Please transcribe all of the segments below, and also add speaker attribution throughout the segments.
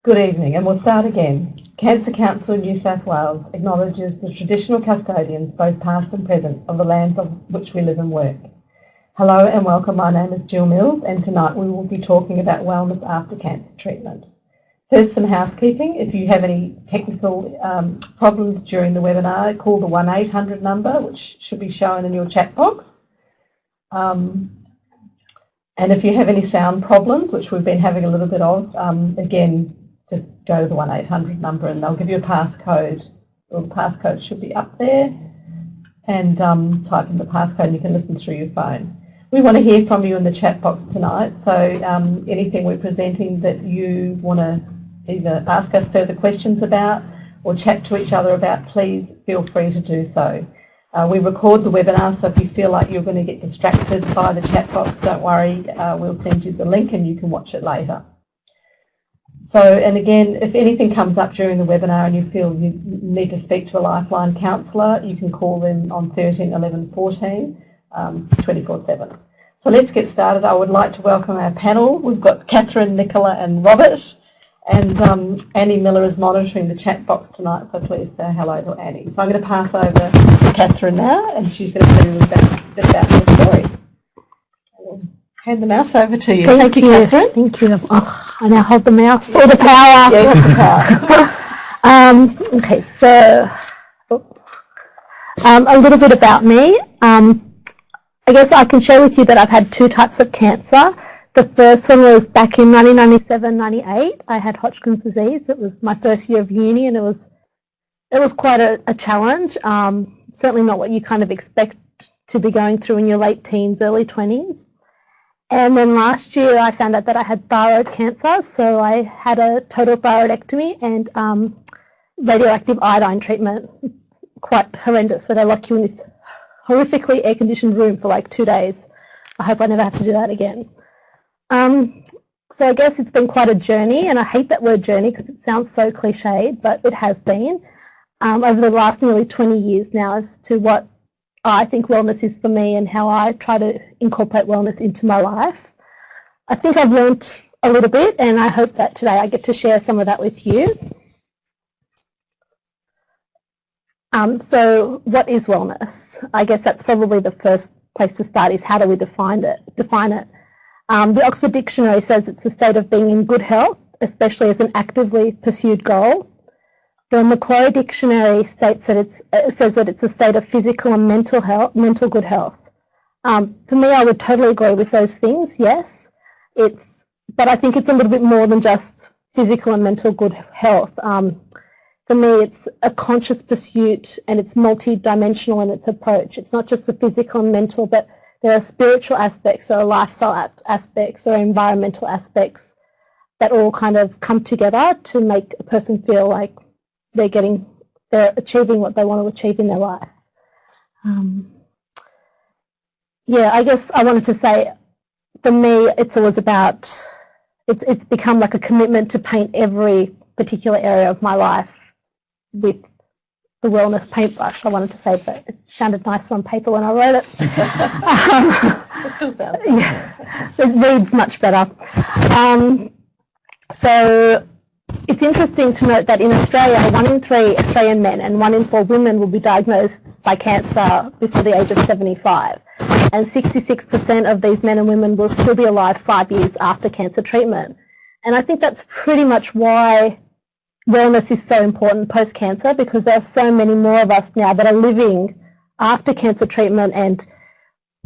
Speaker 1: Good evening, and we'll start again. Cancer Council in New South Wales acknowledges the traditional custodians, both past and present, of the lands on which we live and work. Hello and welcome. My name is Jill Mills, and tonight we will be talking about wellness after cancer treatment. First, some housekeeping. If you have any technical problems during the webinar, call the 1-800 number, which should be shown in your chat box. And if you have any sound problems, which we've been having a little bit of, again, just go to the 1-800 number and they'll give you a passcode. Well, the passcode should be up there, and type in the passcode and you can listen through your phone. We want to hear from you in the chat box tonight, so anything we're presenting that you want to either ask us further questions about or chat to each other about, please feel free to do so. We record the webinar, so if you feel like you're going to get distracted by the chat box, don't worry, we'll send you the link and you can watch it later. So, and again, if anything comes up during the webinar and you feel you need to speak to a Lifeline counsellor, you can call them on 13 11 14 24/7. So let's get started. I would like to welcome our panel. We've got Catherine, Nicola and Robert, and Annie Miller is monitoring the chat box tonight, so please say hello to Annie. So I'm going to pass over to Catherine now, and she's going to tell you a bit about her story. I'll hand the mouse over to you.
Speaker 2: Thank you, Catherine. Thank you. Oh, I now hold the mouse or the power.
Speaker 1: Yeah, the power.
Speaker 2: Okay, so a little bit about me. I guess I can share with you that I've had two types of cancer. The first one was back in 1997-98. I had Hodgkin's disease. It was my first year of uni, and it was quite a challenge. Certainly not what you kind of expect to be going through in your late teens, early 20s. And then last year I found out that I had thyroid cancer, so I had a total thyroidectomy and radioactive iodine treatment. It's quite horrendous, where they lock you in this horrifically air-conditioned room for like 2 days. I hope I never have to do that again. So I guess it's been quite a journey, and I hate that word journey because it sounds so cliched, but it has been over the last nearly 20 years now as to what I think wellness is for me and how I try to incorporate wellness into my life. I think I've learned a little bit, and I hope that today I get to share some of that with you. So what is wellness? I guess that's probably the first place to start, is how do we define it? The Oxford Dictionary says it's a state of being in good health, especially as an actively pursued goal. The Macquarie Dictionary states that says that it's a state of physical and mental good health. For me, I would totally agree with those things. Yes, but I think it's a little bit more than just physical and mental good health. For me, it's a conscious pursuit, and it's multi-dimensional in its approach. It's not just the physical and mental, but there are spiritual aspects, there are lifestyle aspects, there are environmental aspects that all kind of come together to make a person feel like they're achieving what they want to achieve in their life. Yeah, I guess I wanted to say, for me, it's always about, it's become like a commitment to paint every particular area of my life with the wellness paintbrush. I wanted to say that it sounded nice on paper when I wrote it.
Speaker 1: It still sounds
Speaker 2: yeah, it reads much better. So it's interesting to note that in Australia, 1 in 3 Australian men and 1 in 4 women will be diagnosed by cancer before the age of 75. And 66% of these men and women will still be alive 5 years after cancer treatment. And I think that's pretty much why wellness is so important post-cancer, because there are so many more of us now that are living after cancer treatment, and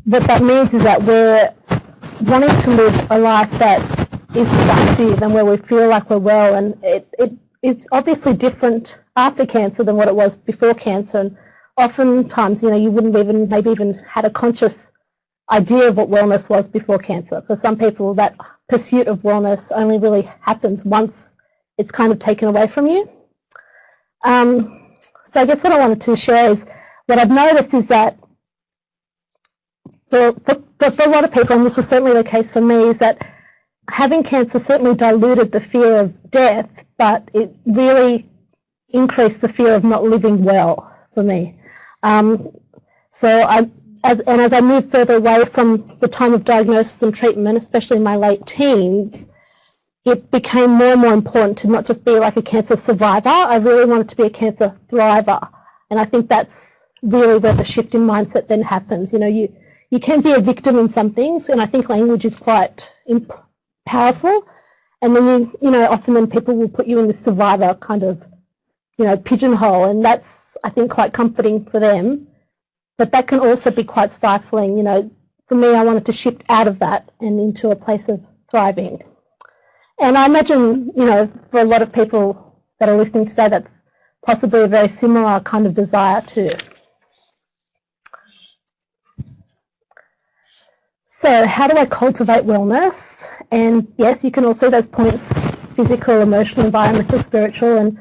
Speaker 2: what that means is that we're wanting to live a life that is productive and where we feel like we're well, and it's obviously different after cancer than what it was before cancer, and oftentimes, you wouldn't even had a conscious idea of what wellness was before cancer. For some people, that pursuit of wellness only really happens once it's kind of taken away from you. So I guess what I wanted to share is what I've noticed is that for a lot of people, and this was certainly the case for me, is that having cancer certainly diluted the fear of death, but it really increased the fear of not living well for me. So as I moved further away from the time of diagnosis and treatment, especially in my late teens, it became more and more important to not just be like a cancer survivor. I really wanted to be a cancer thriver. And I think that's really where the shift in mindset then happens. You know, you can be a victim in some things, and I think language is quite powerful. And then, you know, often then people will put you in the survivor kind of, you know, pigeonhole, and that's, I think, quite comforting for them. But that can also be quite stifling. You know, for me, I wanted to shift out of that and into a place of thriving. And I imagine, you know, for a lot of people that are listening today, that's possibly a very similar kind of desire too. So how do I cultivate wellness? And yes, you can also those points, physical, emotional, environmental, spiritual, and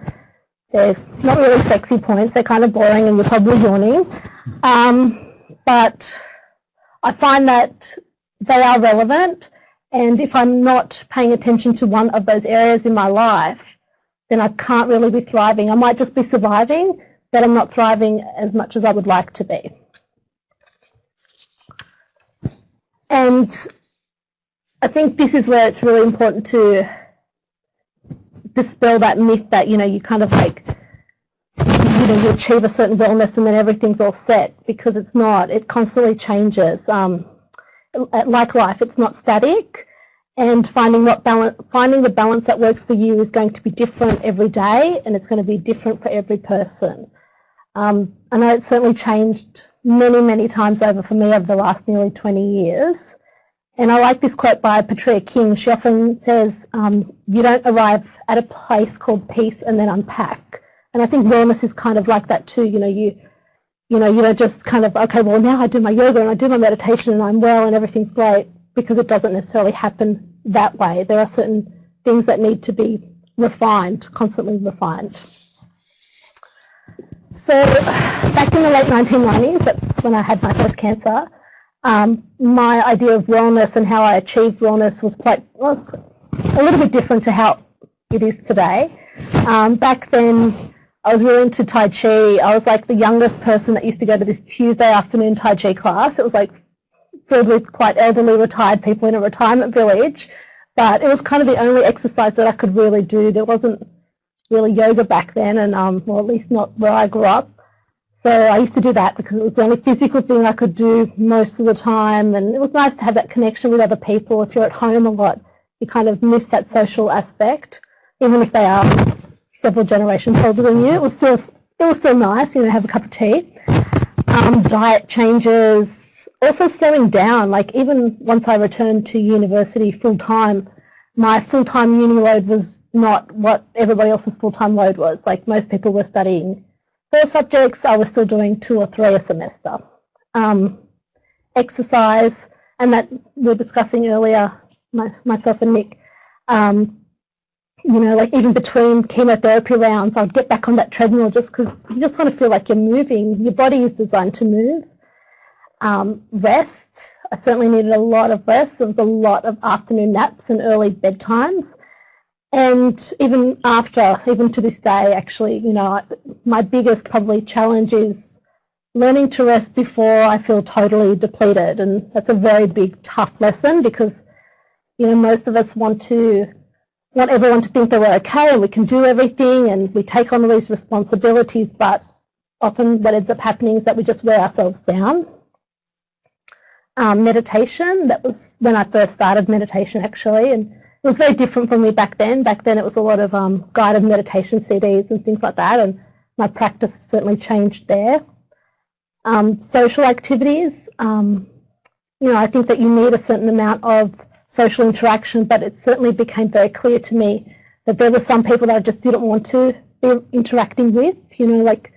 Speaker 2: they're not really sexy points. They're kind of boring and you're probably yawning. But I find that they are relevant. And if I'm not paying attention to one of those areas in my life, then I can't really be thriving. I might just be surviving, but I'm not thriving as much as I would like to be. And I think this is where it's really important to dispel that myth that, you know, you kind of like, you know, you achieve a certain wellness and then everything's all set, because it's not. It constantly changes. Like life, it's not static, and finding the balance that works for you is going to be different every day, and it's going to be different for every person. I know it's certainly changed many, many times over for me over the last nearly 20 years. And I like this quote by Petrea King. She often says, you don't arrive at a place called peace and then unpack. And I think wellness is kind of like that too. You know, you don't just kind of, okay, well, now I do my yoga and I do my meditation and I'm well and everything's great, because it doesn't necessarily happen that way. There are certain things that need to be refined, constantly refined. So back in the late 1990s, that's when I had my first cancer, my idea of wellness and how I achieved wellness was a little bit different to how it is today. Back then, I was really into Tai Chi. I was like the youngest person that used to go to this Tuesday afternoon Tai Chi class. It was like filled with quite elderly retired people in a retirement village, but it was kind of the only exercise that I could really do. There wasn't really yoga back then, and well, at least not where I grew up. So I used to do that because it was the only physical thing I could do most of the time, and it was nice to have that connection with other people. If you're at home a lot, you kind of miss that social aspect, even if they are several generations older than you. It was still nice, you know, have a cup of tea. Diet changes, also slowing down. Like even once I returned to university full time, my full-time uni load was not what everybody else's full-time load was. Like most people were studying 4 subjects, I was still doing 2 or 3 a semester. Exercise, and that we were discussing earlier, myself and Nick, you know, like even between chemotherapy rounds, I'd get back on that treadmill just because you just want to feel like you're moving. Your body is designed to move. Rest, I certainly needed a lot of rest. There was a lot of afternoon naps and early bedtimes. And even to this day, actually, you know, my biggest probably challenge is learning to rest before I feel totally depleted. And that's a very big, tough lesson because, you know, most of us want everyone to think that we're okay and we can do everything and we take on all these responsibilities, but often what ends up happening is that we just wear ourselves down. Meditation, that was when I first started meditation actually, and it was very different for me back then. Back then it was a lot of guided meditation CDs and things like that, and my practice certainly changed there. Social activities, you know, I think that you need a certain amount of social interaction, but it certainly became very clear to me that there were some people that I just didn't want to be interacting with. You know, like,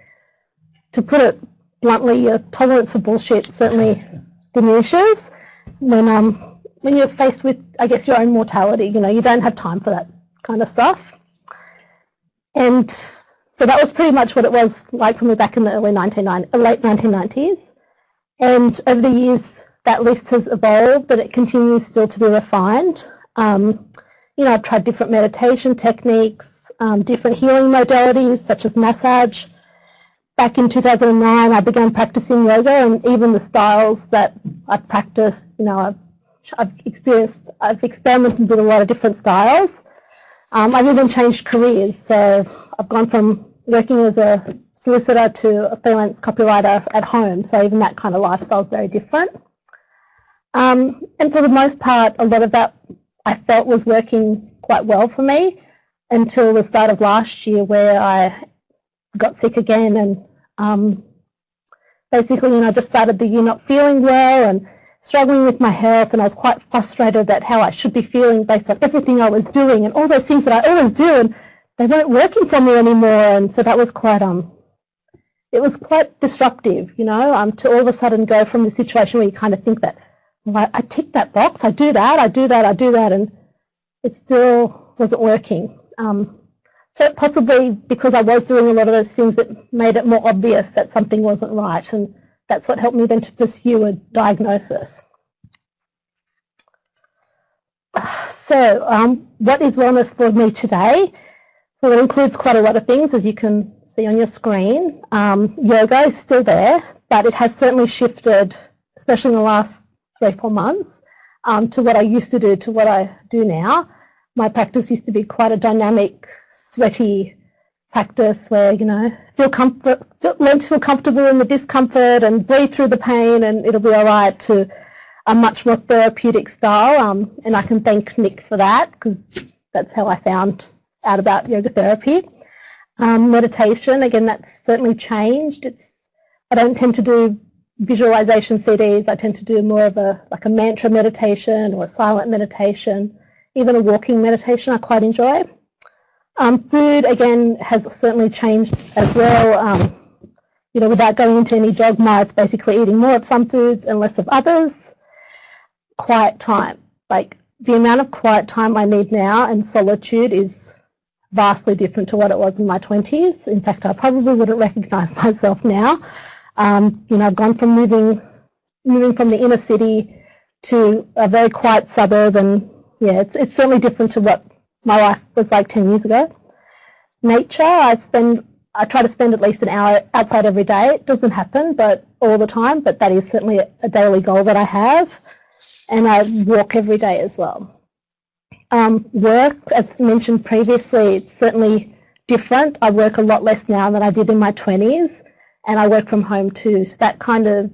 Speaker 2: to put it bluntly, your tolerance for bullshit certainly diminishes when you're faced with, I guess, your own mortality. You know, you don't have time for that kind of stuff. And so that was pretty much what it was like for me back in the late 1990s. And over the years, that list has evolved, but it continues still to be refined. You know, I've tried different meditation techniques, different healing modalities such as massage. Back in 2009, I began practicing yoga, and even the styles that I've practiced, you know, I've experimented with a lot of different styles. I've even changed careers. So I've gone from working as a solicitor to a freelance copywriter at home. So even that kind of lifestyle is very different. And for the most part, a lot of that I felt was working quite well for me until the start of last year, where I got sick again, and basically, I just started the year not feeling well and struggling with my health, and I was quite frustrated at how I should be feeling based on everything I was doing and all those things that I always do, and they weren't working for me anymore. And so that was quite it was quite disruptive, to all of a sudden go from the situation where you kind of think that, well, I tick that box, I do that, and it still wasn't working. So possibly because I was doing a lot of those things, it made it more obvious that something wasn't right, and that's what helped me then to pursue a diagnosis. So what is wellness for me today? Well, it includes quite a lot of things, as you can see on your screen. Yoga is still there, but it has certainly shifted, especially in the last 3-4 months, to what I used to do to what I do now. My practice used to be quite a dynamic, sweaty practice where, learn to feel comfortable in the discomfort and breathe through the pain and it'll be all right, to a much more therapeutic style. And I can thank Nick for that, because that's how I found out about yoga therapy. Meditation, again, that's certainly changed. I don't tend to do visualization CDs. I tend to do more of a mantra meditation or a silent meditation. Even a walking meditation I quite enjoy. Food, again, has certainly changed as well. Without going into any dogma, it's basically eating more of some foods and less of others. Quiet time. Like, the amount of quiet time I need now and solitude is vastly different to what it was in my 20s. In fact, I probably wouldn't recognize myself now. I've gone from moving from the inner city to a very quiet suburb, and yeah, it's certainly different to what my life was like 10 years ago. Nature, I try to spend at least an hour outside every day. It doesn't happen all the time, but that is certainly a daily goal that I have. And I walk every day as well. Work, as mentioned previously, it's certainly different. I work a lot less now than I did in my 20s, and I work from home too. So that kind of,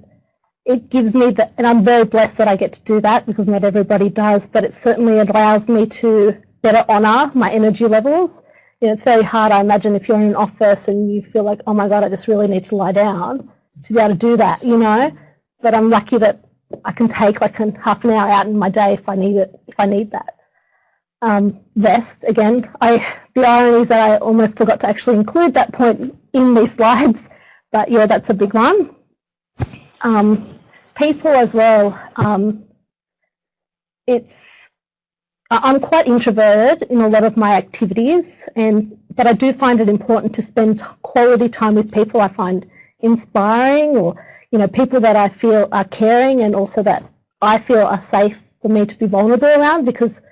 Speaker 2: it gives me and I'm very blessed that I get to do that, because not everybody does, but it certainly allows me to better honour my energy levels. It's very hard, I imagine, if you're in an office and you feel like, oh my God, I just really need to lie down, to be able to do that, But I'm lucky that I can take like half an hour out in my day if I need that. Rest, again, the irony is that I almost forgot to actually include that point in these slides, but yeah, that's a big one. People as well, I'm quite introverted in a lot of my activities, but I do find it important to spend quality time with people I find inspiring, or people that I feel are caring, and also that I feel are safe for me to be vulnerable around, because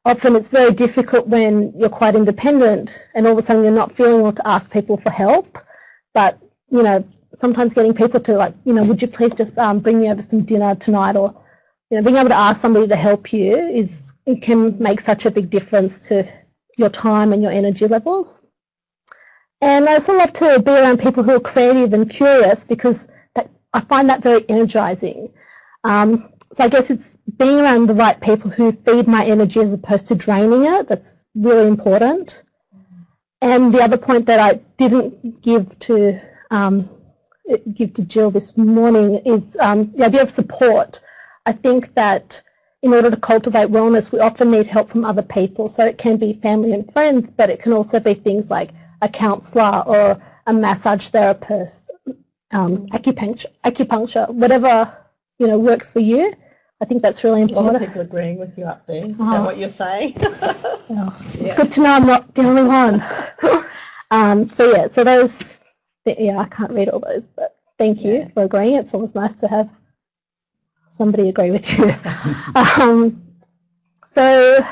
Speaker 2: often it's very difficult when you're quite independent and all of a sudden you're not feeling able to ask people for help. But sometimes getting people to would you please just bring me over some dinner tonight, or being able to ask somebody to help you it can make such a big difference to your time and your energy levels. And I also love to be around people who are creative and curious, because I find that very energizing. So I guess it's being around the right people who feed my energy as opposed to draining it. That's really important. And the other point that I didn't give to Jill this morning is the idea of support. I think that in order to cultivate wellness, we often need help from other people. So it can be family and friends, but it can also be things like a counsellor or a massage therapist, acupuncture, whatever works for you. I think that's really important.
Speaker 1: A lot of people agreeing with you up there. Is that what you're saying?
Speaker 2: It's good to know I'm not the only one. So those, I can't read all those, but thank you for agreeing. It's always nice to have somebody agree with you. So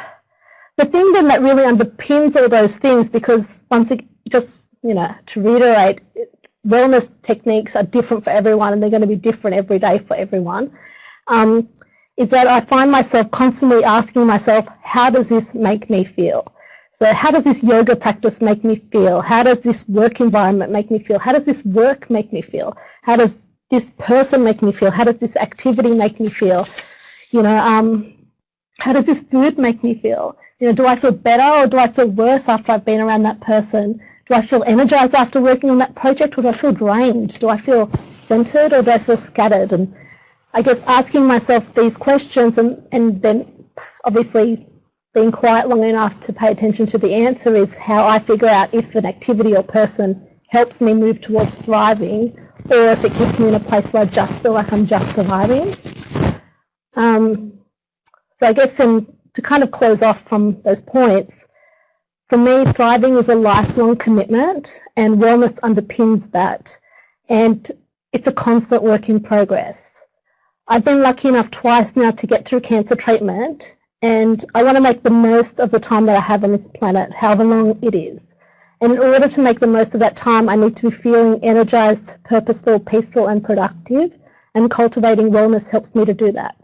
Speaker 2: the thing then that really underpins all those things, because once it just, to reiterate, wellness techniques are different for everyone, and they're going to be different every day for everyone, is that I find myself constantly asking myself, how does this make me feel? So how does this yoga practice make me feel? How does this work environment make me feel? How does this work make me feel? How does this person make me feel? How does this activity make me feel? You know, how does this food make me feel? You know, do I feel better or do I feel worse after I've been around that person? Do I feel energized after working on that project, or do I feel drained? Do I feel centered or do I feel scattered? And I guess asking myself these questions and then obviously being quiet long enough to pay attention to the answer is how I figure out if an activity or person helps me move towards thriving, or if it keeps me in a place where I just feel like I'm just surviving. So I guess then to kind of close off from those points, for me, thriving is a lifelong commitment, and wellness underpins that. And it's a constant work in progress. I've been lucky enough twice now to get through cancer treatment, and I want to make the most of the time that I have on this planet, however long it is. And in order to make the most of that time, I need to be feeling energized, purposeful, peaceful, and productive, and cultivating wellness helps me to do that.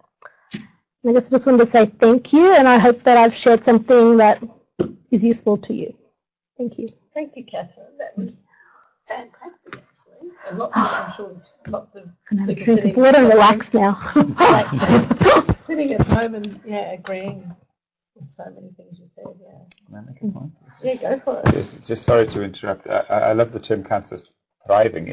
Speaker 2: I guess I just wanted to say thank you, and I hope that I've shared something that is useful to you. Thank you.
Speaker 1: Thank you, Catherine. That was fantastic, actually. And I'm sure there's lots of
Speaker 2: I'm going to have a drink of water and relax now.
Speaker 1: Sitting at home and, agreeing with so many things you said,
Speaker 3: Can I make a point?
Speaker 1: Yeah, go for it.
Speaker 3: Just sorry to interrupt. I love the term cancer thriving.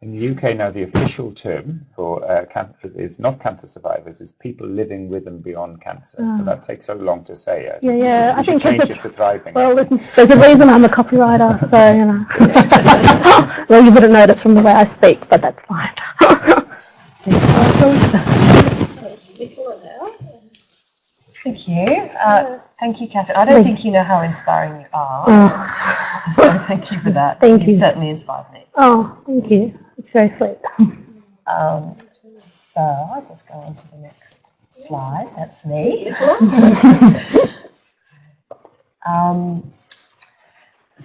Speaker 3: In the UK now, the official term for cancer is not cancer survivors, it's people living with and beyond cancer. But that takes so long to say.
Speaker 2: I think
Speaker 3: change it to thriving.
Speaker 2: Well, there's a reason I'm a copywriter, so, you know. Well, you wouldn't notice from the way I speak, but that's fine.
Speaker 4: Thank you. Thank you, Catherine. I don't think you know how inspiring you are. So thank you for that.
Speaker 2: Thank you.
Speaker 4: You've certainly inspired me.
Speaker 2: Oh, thank you. It's very sweet.
Speaker 4: So I'll just go on to the next slide. That's me.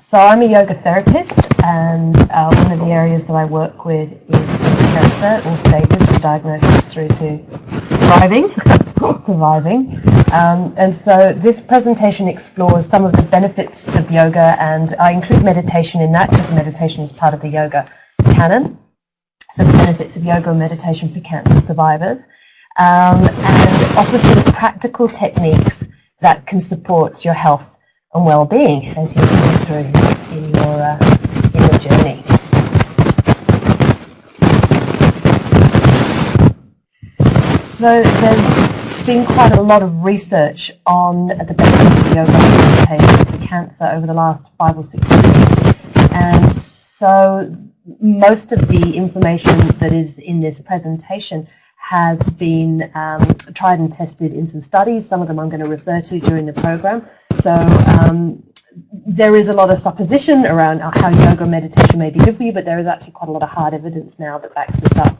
Speaker 4: So I'm a yoga therapist, and one of the areas that I work with is cancer, all stages from diagnosis through to surviving. And so this presentation explores some of the benefits of yoga, and I include meditation in that because meditation is part of the yoga canon. So the benefits of yoga and meditation for cancer survivors, and offer some practical techniques that can support your health and well-being as you go through in your journey. So there's been quite a lot of research on the benefits of yoga and meditation for cancer over the last 5 or 6 years, and so most of the information that is in this presentation has been tried and tested in some studies. Some of them I'm going to refer to during the program. So there is a lot of supposition around how yoga and meditation may be good for you, but there is actually quite a lot of hard evidence now that backs this up.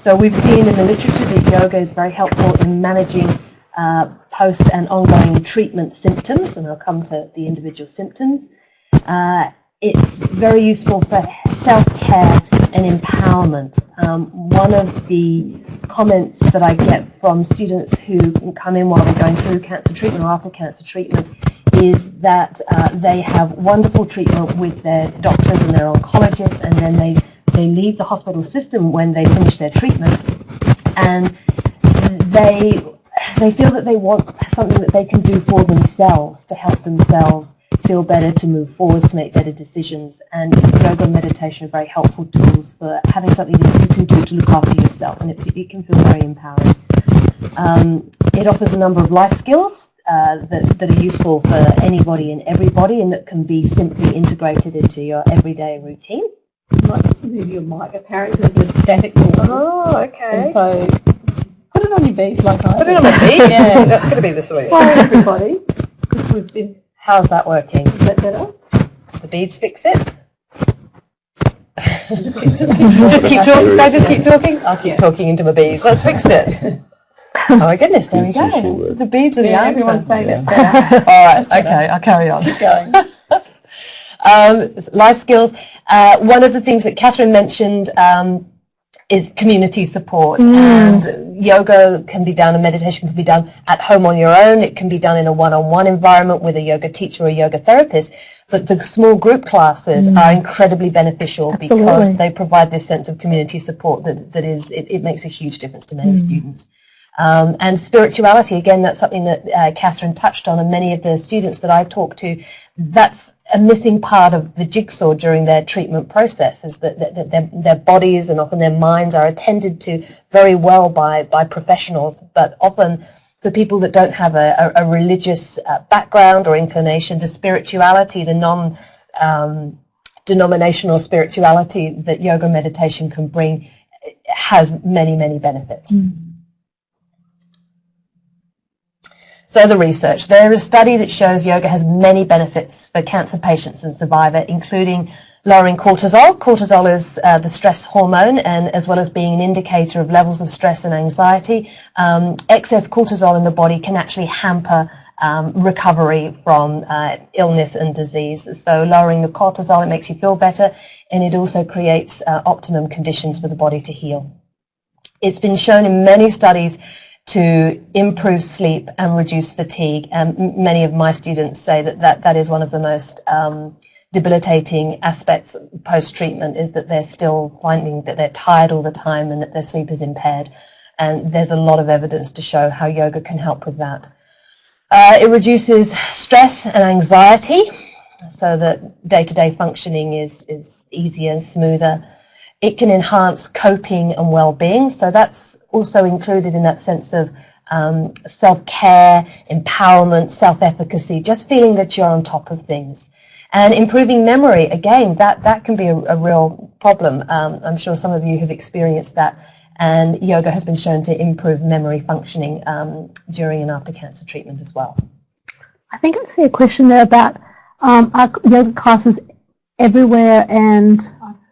Speaker 4: So we've seen in the literature that yoga is very helpful in managing post and ongoing treatment symptoms, and I'll come to the individual symptoms. It's very useful for self-care and empowerment. One of the comments that I get from students who come in while they're going through cancer treatment or after cancer treatment is that they have wonderful treatment with their doctors and their oncologists, and then they leave the hospital system when they finish their treatment, and they feel that they want something that they can do for themselves to help themselves feel better, to move forward, to make better decisions. And yoga and meditation are very helpful tools for having something that you can do to look after yourself, and it can feel very empowering. It offers a number of life skills that are useful for anybody and everybody, and that can be simply integrated into your everyday routine.
Speaker 1: You might just move your mic, apparently there's static noise.
Speaker 4: Oh, okay.
Speaker 1: And so put it on your beat like I
Speaker 4: Put it on my feet? Yeah, that's going to be the solution.
Speaker 1: Hi everybody. Because we've been...
Speaker 4: How's that working?
Speaker 1: Is that better?
Speaker 4: Does the beads fix it?
Speaker 1: Just keep
Speaker 4: talking. So I just keep talking? I'll keep talking into my beads. Let's fix it. Oh my goodness, there we go. The beads are the answer.
Speaker 1: Everyone's saying that's better.
Speaker 4: All right, okay, I'll carry on.
Speaker 1: Keep going.
Speaker 4: Life skills. One of the things that Catherine mentioned is community support, and yoga can be done and meditation can be done at home on your own. It can be done in a one-on-one environment with a yoga teacher or a yoga therapist. But the small group classes are incredibly beneficial because they provide this sense of community support that is, it makes a huge difference to many students. And spirituality, again, that's something that Catherine touched on, and many of the students that I talk to, that's a missing part of the jigsaw during their treatment process, is that their bodies and often their minds are attended to very well by professionals, but often for people that don't have a religious background or inclination, the spirituality, the non-denominational spirituality that yoga meditation can bring has many, many benefits. So the research. There is a study that shows yoga has many benefits for cancer patients and survivor, including lowering cortisol. Cortisol is the stress hormone, and as well as being an indicator of levels of stress and anxiety, excess cortisol in the body can actually hamper recovery from illness and disease. So lowering the cortisol, it makes you feel better, and it also creates optimum conditions for the body to heal. It's been shown in many studies to improve sleep and reduce fatigue. And many of my students say that is one of the most debilitating aspects post-treatment, is that they're still finding that they're tired all the time and that their sleep is impaired. And there's a lot of evidence to show how yoga can help with that. It reduces stress and anxiety so that day-to-day functioning is easier and smoother. It can enhance coping and well-being, so that's also included in that sense of self-care, empowerment, self-efficacy, just feeling that you're on top of things. And improving memory, again, that can be a real problem. I'm sure some of you have experienced that, and yoga has been shown to improve memory functioning during and after cancer treatment as well.
Speaker 2: I think I see a question there about are yoga classes everywhere and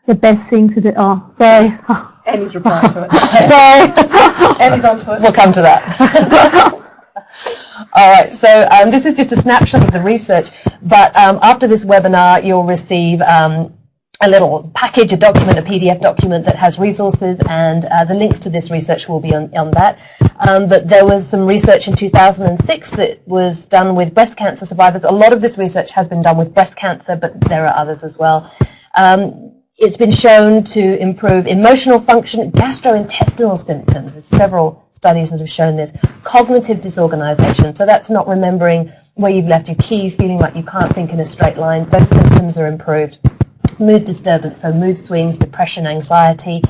Speaker 2: the best thing to do. Oh, sorry.
Speaker 1: Annie's replying to it.
Speaker 2: Sorry.
Speaker 1: Annie's on to it.
Speaker 4: We'll come to that. All right, so this is just a snapshot of the research, but after this webinar, you'll receive a little package, a document, a PDF document that has resources, and the links to this research will be on that. But there was some research in 2006 that was done with breast cancer survivors. A lot of this research has been done with breast cancer, but there are others as well. It's been shown to improve emotional function, gastrointestinal symptoms. There's several studies that have shown this. Cognitive disorganization, so that's not remembering where you've left your keys, feeling like you can't think in a straight line. Those symptoms are improved. Mood disturbance, so mood swings, depression, anxiety,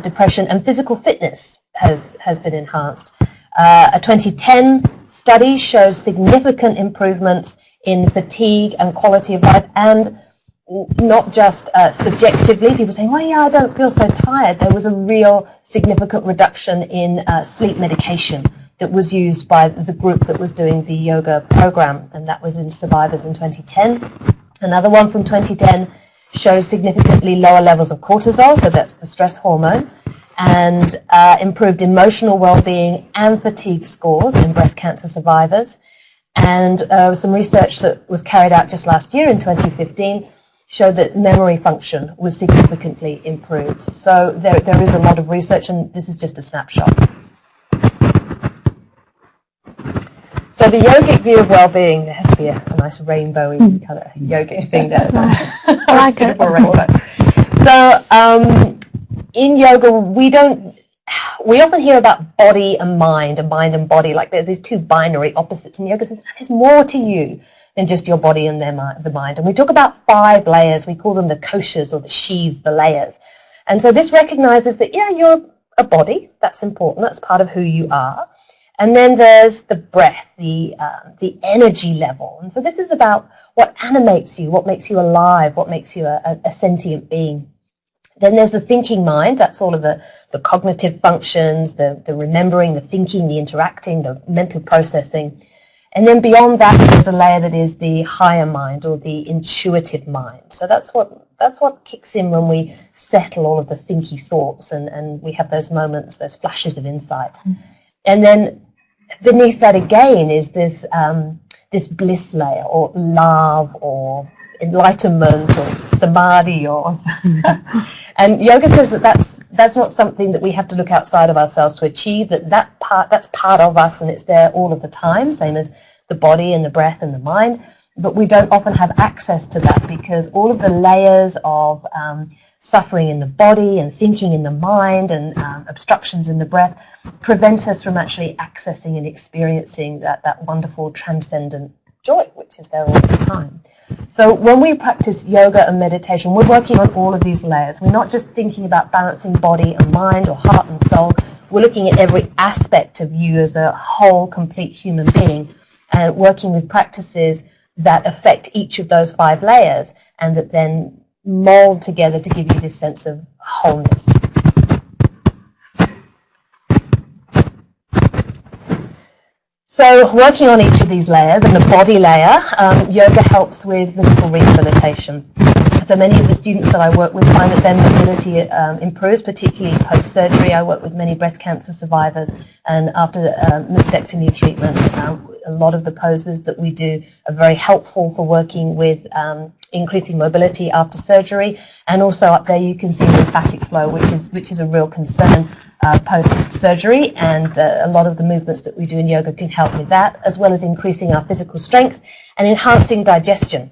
Speaker 4: depression, and physical fitness has been enhanced. A 2010 study shows significant improvements in fatigue and quality of life, and not just subjectively, people saying, well, yeah, I don't feel so tired. There was a real significant reduction in sleep medication that was used by the group that was doing the yoga program, and that was in survivors in 2010. Another one from 2010 shows significantly lower levels of cortisol, so that's the stress hormone, and improved emotional well-being and fatigue scores in breast cancer survivors. And some research that was carried out just last year in 2015 showed that memory function was significantly improved. So there is a lot of research, and this is just a snapshot. So the yogic view of well-being, there has to be a nice rainbowy kind of yogic thing there.
Speaker 2: I like it.
Speaker 4: So in yoga, we often hear about body and mind and body, like there's these two binary opposites, and yoga says there's more to you than just your body and the mind. And we talk about 5 layers. We call them the koshas, or the sheaths, the layers. And so this recognizes that, yeah, you're a body. That's important. That's part of who you are. And then there's the breath, the energy level. And so this is about what animates you, what makes you alive, what makes you a sentient being. Then there's the thinking mind. That's all of the cognitive functions, the remembering, the thinking, the interacting, the mental processing. And then beyond that, there's a layer that is the higher mind, or the intuitive mind. So that's what kicks in when we settle all of the thinky thoughts, and we have those moments, those flashes of insight. And then beneath that again is this bliss layer, or love, or enlightenment, or samadhi, or and yoga says that that's not something that we have to look outside of ourselves to achieve. That's part of us, and it's there all of the time, same as the body and the breath and the mind. But we don't often have access to that because all of the layers of suffering in the body and thinking in the mind and obstructions in the breath prevent us from actually accessing and experiencing that wonderful transcendent joy, which is there all the time. So when we practice yoga and meditation, we're working on all of these layers. We're not just thinking about balancing body and mind or heart and soul. We're looking at every aspect of you as a whole, complete human being and working with practices that affect each of those 5 layers and that then mold together to give you this sense of wholeness. So working on each of these layers, and the body layer, yoga helps with physical rehabilitation. So many of the students that I work with find that their mobility improves, particularly post-surgery. I work with many breast cancer survivors, and after mastectomy treatment, a lot of the poses that we do are very helpful for working with increasing mobility after surgery. And also up there you can see lymphatic flow, which is a real concern post-surgery, and a lot of the movements that we do in yoga can help with that, as well as increasing our physical strength and enhancing digestion.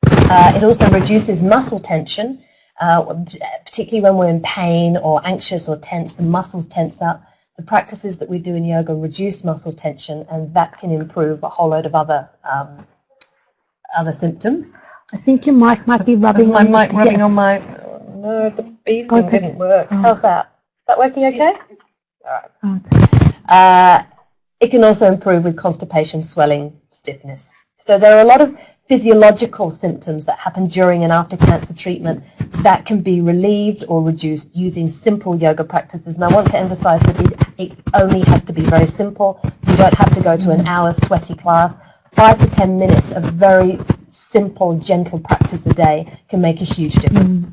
Speaker 4: It also reduces muscle tension, particularly when we're in pain or anxious or tense. The muscles tense up. The practices that we do in yoga reduce muscle tension, and that can improve a whole load of other symptoms.
Speaker 2: I think your mic might be rubbing
Speaker 4: my
Speaker 2: on
Speaker 4: mic rubbing
Speaker 2: yes.
Speaker 4: on my... No, the beeping didn't work. How's that? Is that working okay? All right. It can also improve with constipation, swelling, stiffness. So there are a lot of physiological symptoms that happen during and after cancer treatment that can be relieved or reduced using simple yoga practices. And I want to emphasize that it only has to be very simple. You don't have to go to an hour's sweaty class. 5 to 10 minutes of very simple, gentle practice a day can make a huge difference.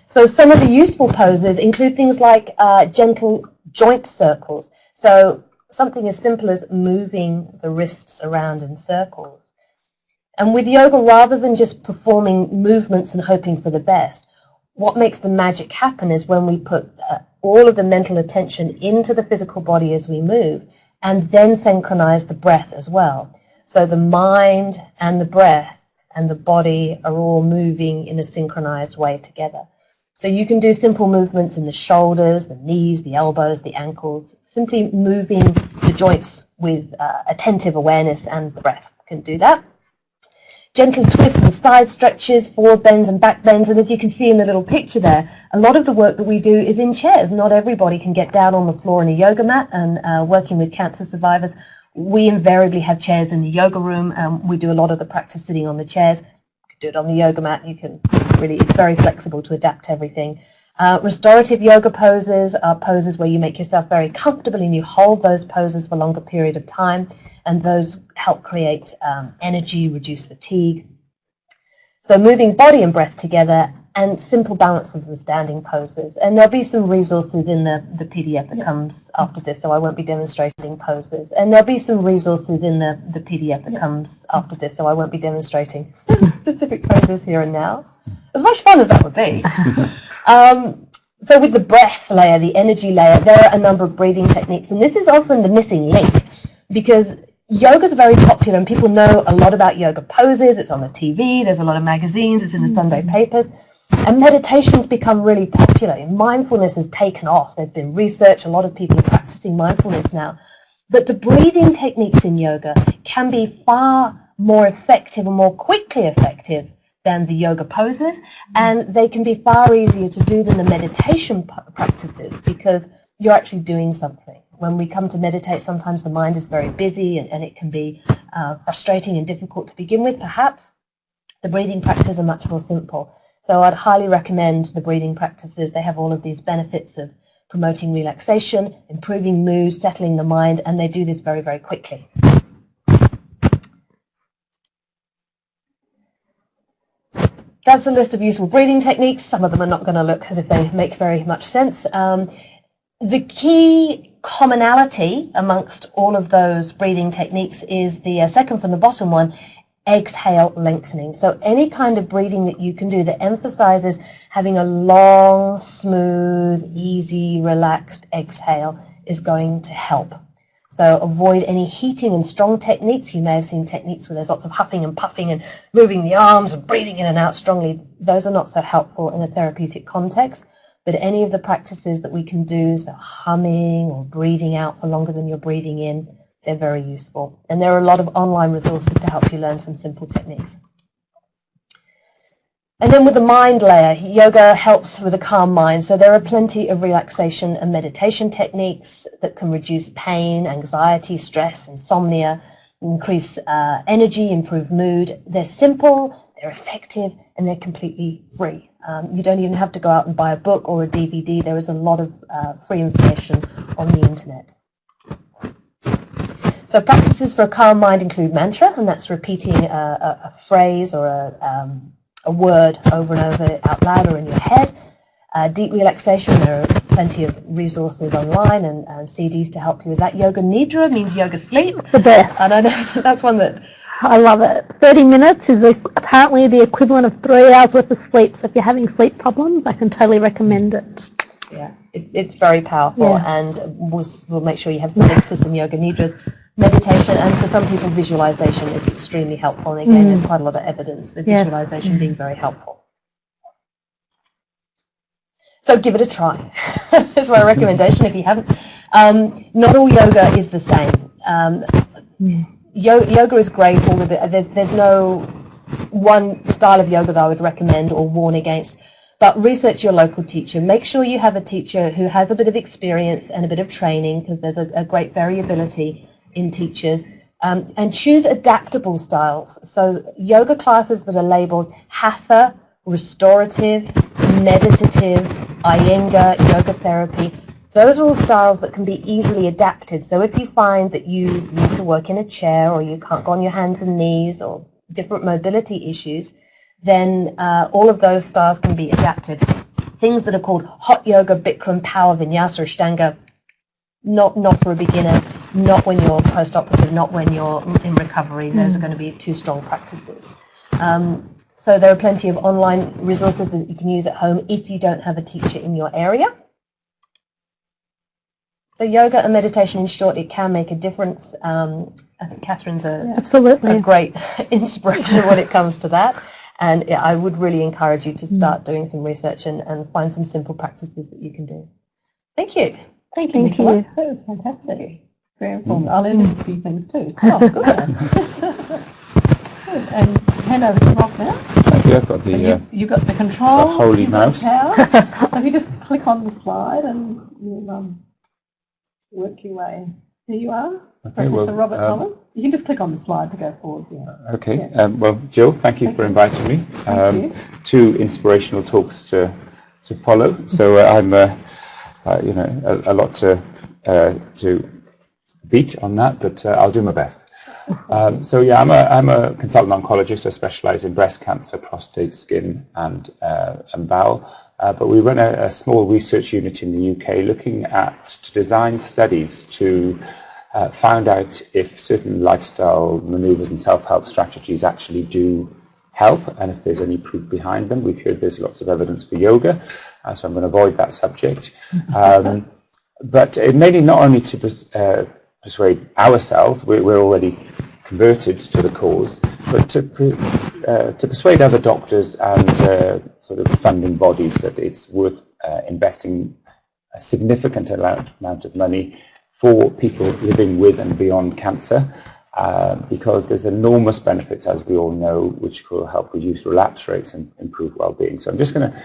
Speaker 4: So some of the useful poses include things like gentle joint circles. So something as simple as moving the wrists around in circles. And with yoga, rather than just performing movements and hoping for the best, what makes the magic happen is when we put all of the mental attention into the physical body as we move, and then synchronize the breath as well. So the mind and the breath and the body are all moving in a synchronized way together. So you can do simple movements in the shoulders, the knees, the elbows, the ankles, simply moving the joints with attentive awareness, and the breath can do that. Gentle twists and side stretches, forward bends and back bends, and as you can see in the little picture there, a lot of the work that we do is in chairs. Not everybody can get down on the floor in a yoga mat, and working with cancer survivors, we invariably have chairs in the yoga room. We do a lot of the practice sitting on the chairs. You can do it on the yoga mat. You can really, it's very flexible to adapt to everything. Restorative yoga poses are poses where you make yourself very comfortable and you hold those poses for a longer period of time, and those help create energy, reduce fatigue. So moving body and breath together, and simple balances and standing poses. And there'll be some resources in the PDF that comes after this, so I won't be demonstrating poses. And there'll be some resources in the PDF that comes after this, so I won't be demonstrating specific poses here and now. As much fun as that would be. So with the breath layer, the energy layer, there are a number of breathing techniques, and this is often the missing link, because yoga is very popular and people know a lot about yoga poses. It's on the TV, there's a lot of magazines, it's in the Sunday papers, and meditation's become really popular. Mindfulness has taken off. There's been research, a lot of people are practicing mindfulness now. But the breathing techniques in yoga can be far more effective and more quickly effective than the yoga poses, and they can be far easier to do than the meditation practices, because you're actually doing something. When we come to meditate, sometimes the mind is very busy and it can be frustrating and difficult to begin with, perhaps. The breathing practices are much more simple. So I'd highly recommend the breathing practices. They have all of these benefits of promoting relaxation, improving mood, settling the mind, and they do this very, very quickly. That's a list of useful breathing techniques. Some of them are not going to look as if they make very much sense. The key commonality amongst all of those breathing techniques is the second from the bottom one, exhale lengthening. So any kind of breathing that you can do that emphasizes having a long, smooth, easy, relaxed exhale is going to help. So avoid any heating and strong techniques. You may have seen techniques where there's lots of huffing and puffing and moving the arms and breathing in and out strongly. Those are not so helpful in a therapeutic context. But any of the practices that we can do, so humming or breathing out for longer than you're breathing in, they're very useful. And there are a lot of online resources to help you learn some simple techniques. And then with the mind layer, yoga helps with a calm mind. So there are plenty of relaxation and meditation techniques that can reduce pain, anxiety, stress, insomnia, increase energy, improve mood. They're simple, they're effective, and they're completely free. You don't even have to go out and buy a book or a DVD. There is a lot of free information on the internet. So practices for a calm mind include mantra, and that's repeating a phrase or a word over and over out loud or in your head. Deep relaxation, there are plenty of resources online and CDs to help you with that. Yoga Nidra means yoga sleep.
Speaker 2: The best.
Speaker 4: And I know that's one that...
Speaker 2: I love it. 30 minutes is apparently the equivalent of 3 hours worth of sleep. So if you're having sleep problems, I can totally recommend it.
Speaker 4: Yeah, it's very powerful, and we'll make sure you have some links to some yoga nidras. Meditation, and for some people visualization is extremely helpful, and again there's quite a lot of evidence for visualization being very helpful. So give it a try. That's my recommendation if you haven't. Not all yoga is the same. Yoga is great. There's no one style of yoga that I would recommend or warn against. But research your local teacher. Make sure you have a teacher who has a bit of experience and a bit of training, because there's a great variability in teachers. And choose adaptable styles. So yoga classes that are labeled hatha, restorative, meditative, iyengar, yoga therapy, those are all styles that can be easily adapted. So if you find that you need to work in a chair, or you can't go on your hands and knees, or different mobility issues, then all of those styles can be adapted. Things that are called hot yoga, Bikram, power, vinyasa, ashtanga, not for a beginner, not when you're post-operative, not when you're in recovery. Those are going to be too strong practices. So there are plenty of online resources that you can use at home if you don't have a teacher in your area. So yoga and meditation, in short, it can make a difference. I think Catherine's a great inspiration when it comes to that. And I would really encourage you to start doing some research and find some simple practices that you can do. Thank you.
Speaker 1: Thank you, Nicola. That was fantastic. Very informative. I'll learn a few things too. So, good. Good. And hand over to Rob now.
Speaker 3: Thank you. I've got the
Speaker 1: you've got the control.
Speaker 3: the holy mouse.
Speaker 1: So if you just click on the slide and you'll work your way. Here you are,
Speaker 3: Okay,
Speaker 1: Professor Robert Thomas. You can just click on the slide to go forward. Yeah.
Speaker 3: Okay. Well, Jill, thank you for inviting me.
Speaker 1: Thank you.
Speaker 3: 2 inspirational talks to follow. So I'm a lot to beat on that, but I'll do my best. So yeah, I'm a consultant oncologist. I specialise in breast cancer, prostate, skin, and bowel. But we run a small research unit in the UK looking to design studies to find out if certain lifestyle manoeuvres and self-help strategies actually do help, and if there's any proof behind them. We've heard there's lots of evidence for yoga, so I'm going to avoid that subject. But mainly not only to persuade ourselves, we're already converted to the cause, but to persuade other doctors and sort of funding bodies that it's worth investing a significant amount of money for people living with and beyond cancer, because there's enormous benefits, as we all know, which will help reduce relapse rates and improve well-being. So I'm just going to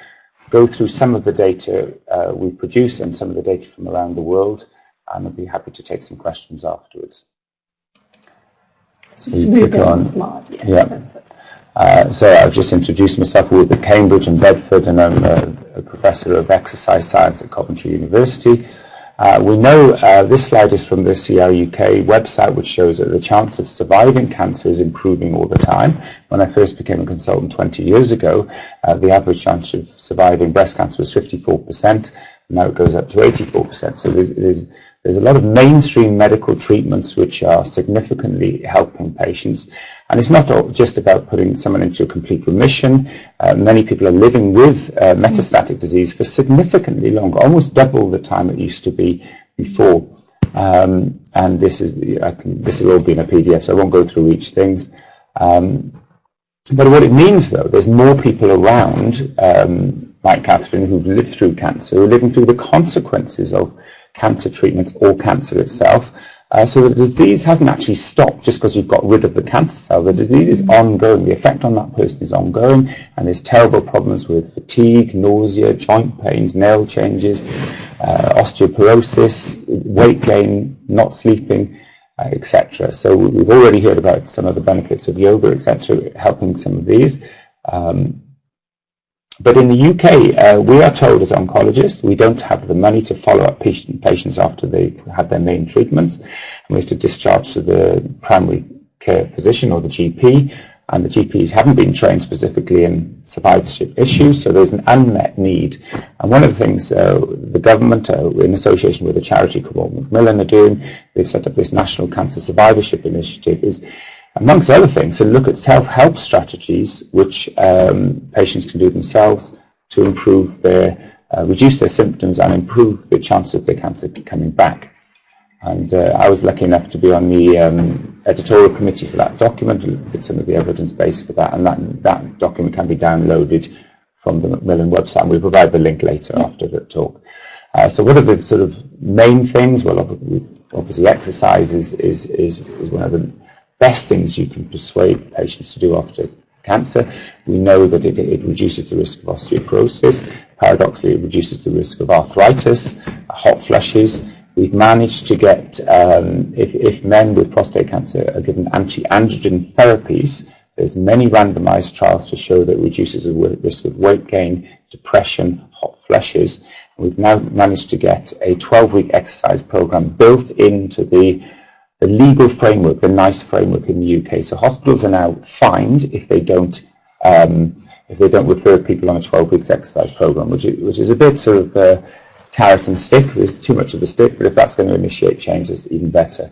Speaker 3: go through some of the data we produced and some of the data from around the world, and I'll be happy to take some questions afterwards. So you click on, so I've just introduced myself. We're at Cambridge and Bedford, and I'm a professor of exercise science at Coventry University. We know this slide is from the CRUK website, which shows that the chance of surviving cancer is improving all the time. When I first became a consultant 20 years ago, the average chance of surviving breast cancer was 54%. Now it goes up to 84%. So there's a lot of mainstream medical treatments which are significantly helping patients. And it's not just about putting someone into a complete remission. Many people are living with metastatic disease for significantly longer, almost double the time it used to be before. And this has all been a PDF, so I won't go through each thing. But what it means, though, there's more people around, like Catherine, who've lived through cancer, who are living through the consequences of cancer treatments or cancer itself. So the disease hasn't actually stopped just because you've got rid of the cancer cell. The disease is ongoing. The effect on that person is ongoing, and there's terrible problems with fatigue, nausea, joint pains, nail changes, osteoporosis, weight gain, not sleeping, etc. So we've already heard about some of the benefits of yoga, etc., helping some of these. But in the UK, we are told as oncologists we don't have the money to follow up patients after they've had their main treatments. And we have to discharge to the primary care physician or the GP, and the GPs haven't been trained specifically in survivorship issues, so there's an unmet need. And one of the things the government, in association with a charity called Macmillan, are doing, they've set up this National Cancer Survivorship Initiative, is, amongst other things, to look at self-help strategies which patients can do themselves to improve reduce their symptoms and improve the chance of their cancer coming back. And I was lucky enough to be on the editorial committee for that document, looked at some of the evidence base for that, and that document can be downloaded from the Macmillan website, and we'll provide the link later after the talk. So what are the sort of main things? Well, obviously exercise is one of the best things you can persuade patients to do after cancer. We know that it reduces the risk of osteoporosis. Paradoxically, it reduces the risk of arthritis, hot flushes. We've managed to get, if men with prostate cancer are given anti-androgen therapies, there's many randomized trials to show that it reduces the risk of weight gain, depression, hot flushes. We've now managed to get a 12-week exercise program built into the legal framework, the NICE framework in the UK. So hospitals are now fined if they don't refer people on a 12-week exercise program, which is a bit sort of carrot and stick. There's too much of the stick, but if that's going to initiate change, it's even better.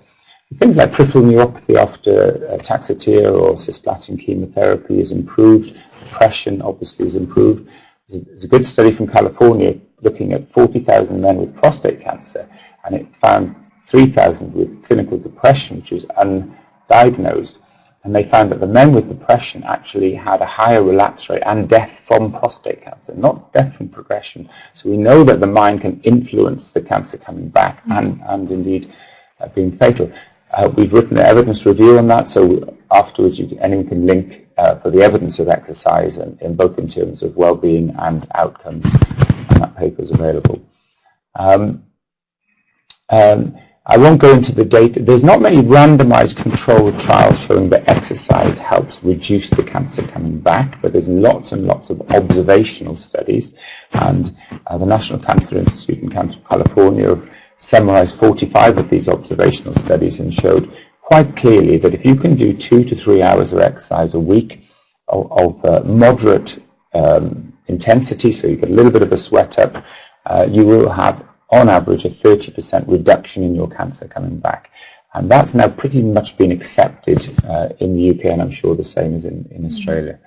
Speaker 3: Things like peripheral neuropathy after Taxotere or cisplatin chemotherapy is improved. Depression obviously is improved. There's a good study from California looking at 40,000 men with prostate cancer, and it found 3,000 with clinical depression, which was undiagnosed. And they found that the men with depression actually had a higher relapse rate and death from prostate cancer, not death from progression. So we know that the mind can influence the cancer coming back and indeed being fatal. We've written an evidence review on that, so afterwards anyone can link for the evidence of exercise, in both in terms of well-being and outcomes, and that paper is available. I won't go into the data. There's not many randomized controlled trials showing that exercise helps reduce the cancer coming back, but there's lots and lots of observational studies. And the National Cancer Institute in California have summarized 45 of these observational studies and showed quite clearly that if you can do 2 to 3 hours of exercise a week of moderate intensity, so you get a little bit of a sweat up, you will have on average a 30% reduction in your cancer coming back. And that's now pretty much been accepted in the UK, and I'm sure the same is in Australia.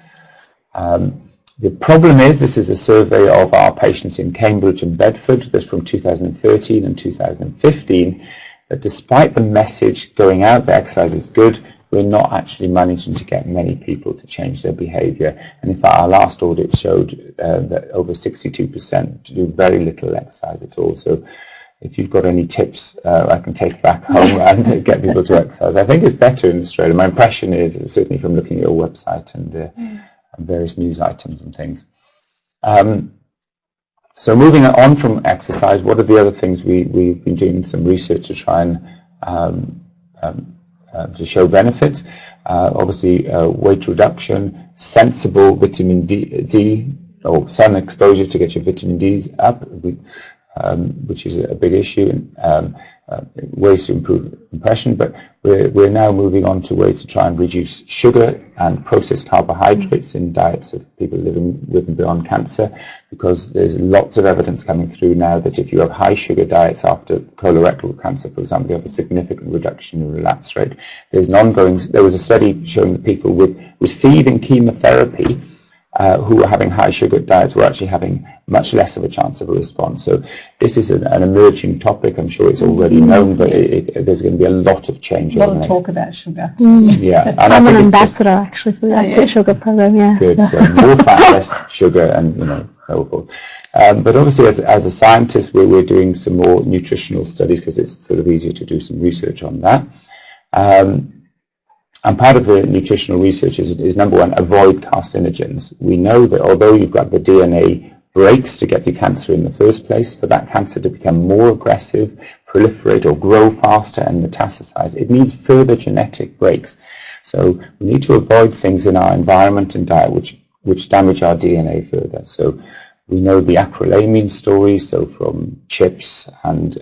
Speaker 3: The problem is, this is a survey of our patients in Cambridge and Bedford. That's from 2013 and 2015, that despite the message going out that exercise is good, we're not actually managing to get many people to change their behaviour. And in fact, our last audit showed that over 62% do very little exercise at all. So if you've got any tips I can take back home and get people to exercise, I think it's better in Australia. My impression is, certainly from looking at your website and various news items and things. So moving on from exercise, what are the other things we've been doing some research to try and to show benefits? Obviously, weight reduction, sensible vitamin D or sun exposure to get your vitamin Ds up. which is a big issue, and ways to improve impression, but we're now moving on to ways to try and reduce sugar and processed carbohydrates in diets of people living with and beyond cancer, because there's lots of evidence coming through now that if you have high sugar diets after colorectal cancer, for example, you have a significant reduction in relapse rate. There was a study showing that people with receiving chemotherapy who were having high sugar diets were actually having much less of a chance of a response. So this is an emerging topic. I'm sure it's already known, but there's going to be a lot of change.
Speaker 1: A lot of talk about sugar.
Speaker 3: Yeah, and
Speaker 2: I'm an ambassador actually for the sugar program. Yeah.
Speaker 3: Good. So more fat, less sugar, and so forth. But obviously, as a scientist, we're doing some more nutritional studies because it's sort of easier to do some research on that. And part of the nutritional research is number one, avoid carcinogens. We know that although you've got the DNA breaks to get the cancer in the first place, for that cancer to become more aggressive, proliferate or grow faster and metastasize, it needs further genetic breaks. So we need to avoid things in our environment and diet which damage our DNA further. So we know the acrylamine story, so from chips and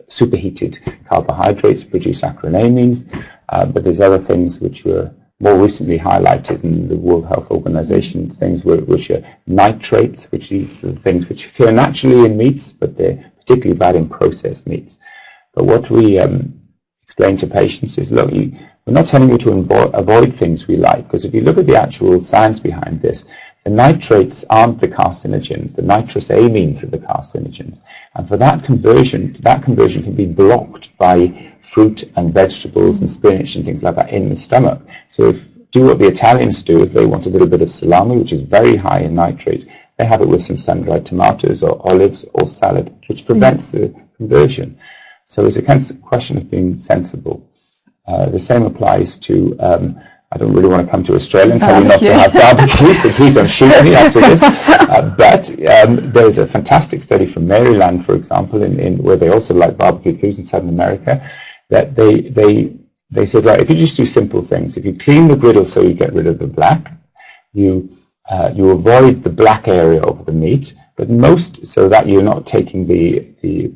Speaker 3: superheated carbohydrates produce acrylamines, but there's other things which were more recently highlighted in the World Health Organization, things which are nitrates, which these are the things which occur naturally in meats, but they're particularly bad in processed meats. But what we explain to patients is, look, we're not telling you to avoid things we like, because if you look at the actual science behind this, the nitrates aren't the carcinogens, the nitrous amines are the carcinogens. And for that conversion can be blocked by fruit and vegetables and spinach and things like that in the stomach. So do what the Italians do if they want a little bit of salami, which is very high in nitrates. They have it with some sun-dried tomatoes or olives or salad, which prevents the conversion. So it's a question of being sensible. The same applies to, I don't really want to come to Australia and tell you not to have barbecue, so please don't shoot me after this. But there's a fantastic study from Maryland, for example, where they also like barbecue foods in Southern America, that they said, right, if you just do simple things, if you clean the griddle so you get rid of the black, you avoid the black area of the meat, but so that you're not taking the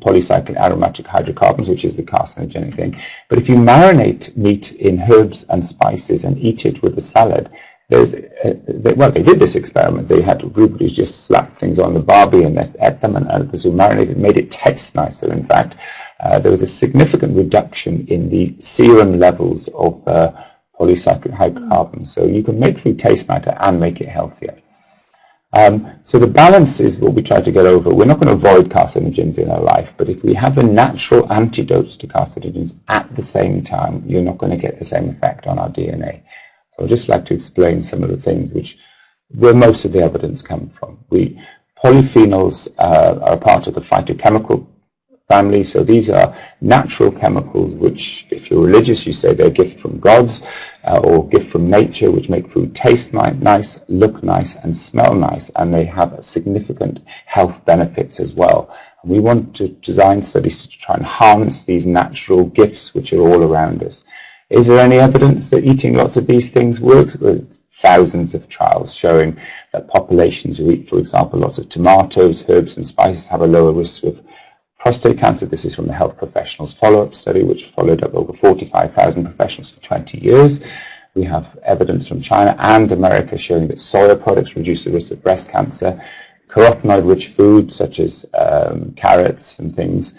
Speaker 3: polycyclic aromatic hydrocarbons, which is the carcinogenic thing. But if you marinate meat in herbs and spices and eat it with a salad, they did this experiment. They had a group who just slapped things on the barbie and ate them, and others who marinated made it taste nicer. In fact, there was a significant reduction in the serum levels of polycyclic hydrocarbons. So you can make food taste nicer and make it healthier. So the balance is what we try to get over. We're not going to avoid carcinogens in our life, but if we have the natural antidotes to carcinogens at the same time, you're not going to get the same effect on our DNA. So I'd just like to explain some of the things where most of the evidence comes from. Polyphenols are part of the phytochemical family, so these are natural chemicals which, if you're religious, you say they're a gift from gods or gift from nature, which make food taste nice, look nice, and smell nice, and they have significant health benefits as well. And we want to design studies to try and harness these natural gifts which are all around us. Is there any evidence that eating lots of these things works? There's thousands of trials showing that populations who eat, for example, lots of tomatoes, herbs, and spices have a lower risk of prostate cancer. This is from the Health Professionals follow-up study, which followed up over 45,000 professionals for 20 years. We have evidence from China and America showing that soya products reduce the risk of breast cancer. Carotenoid-rich foods such as carrots and things,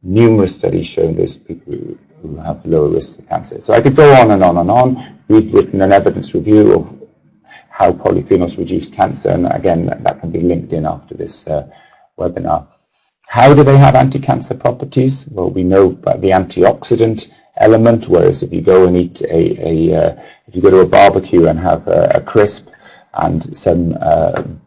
Speaker 3: numerous studies showing there's people who have lower risks of cancer. So I could go on and on and on. We've written an evidence review of how polyphenols reduce cancer, and again, that can be linked in after this webinar. How do they have anti-cancer properties? Well, we know about the antioxidant element, whereas if you go and eat if you go to a barbecue and have a crisp and some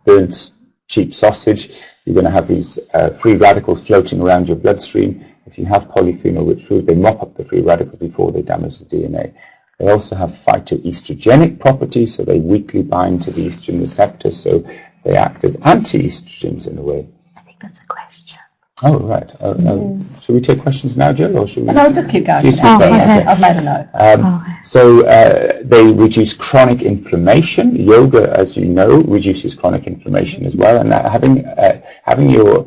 Speaker 3: burnt cheap sausage, you're going to have these free radicals floating around your bloodstream. If you have polyphenol-rich food, they mop up the free radicals before they damage the DNA. They also have phytoestrogenic properties, so they weakly bind to the estrogen receptor, so they act as anti-estrogens in a way.
Speaker 2: I think that's a question.
Speaker 3: Oh, right. Should we take questions now, Jill, or should we?
Speaker 1: No, just keep going.
Speaker 3: Okay.
Speaker 1: I've made a note.
Speaker 3: So they reduce chronic inflammation. Yoga, as you know, reduces chronic inflammation as well. And having your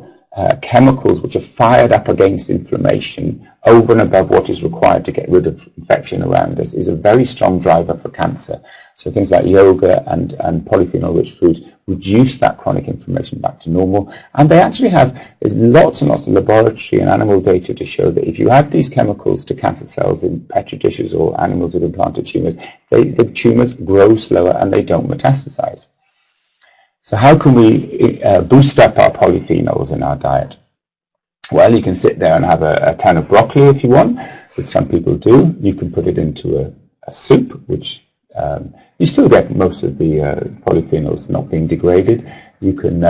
Speaker 3: chemicals which are fired up against inflammation over and above what is required to get rid of infection around us is a very strong driver for cancer. So things like yoga and polyphenol-rich foods reduce that chronic inflammation back to normal. And they actually there's lots and lots of laboratory and animal data to show that if you add these chemicals to cancer cells in petri dishes or animals with implanted tumours, the tumours grow slower and they don't metastasize. So how can we boost up our polyphenols in our diet? Well, you can sit there and have a ton of broccoli if you want, which some people do. You can put it into a soup, which you still get most of the polyphenols not being degraded. You can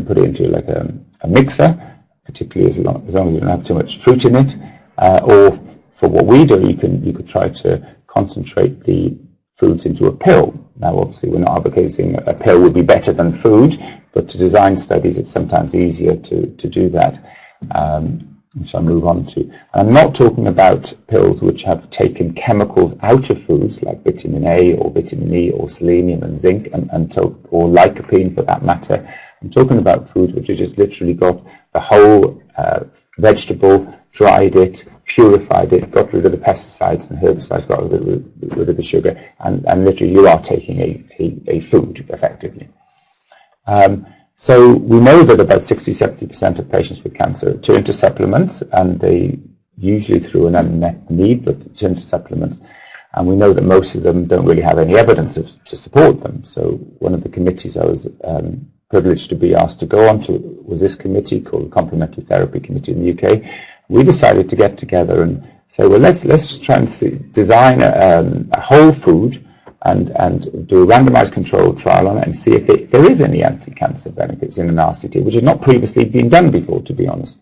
Speaker 3: put it into like a mixer, particularly as long as you don't have too much fruit in it. Or for what we do, you could try to concentrate the foods into a pill. Now, obviously, we're not advocating a pill would be better than food, but to design studies, it's sometimes easier to do that, which I'll move on to. I'm not talking about pills which have taken chemicals out of foods like vitamin A or vitamin E or selenium and zinc or lycopene for that matter. I'm talking about foods which have just literally got the whole vegetable, dried it, purified it, got rid of the pesticides and herbicides, got rid of the sugar, and literally you are taking a food effectively. So we know that about 60-70% of patients with cancer turn to supplements, and they usually through an unmet need, but turn to supplements. And we know that most of them don't really have any evidence to support them. So one of the committees I was privileged to be asked to go on to was this committee called the Complementary Therapy Committee in the UK. We decided to get together and say, well, let's try and design a whole food and do a randomized controlled trial on it and see if there is any anti-cancer benefits in an RCT, which has not previously been done before, to be honest.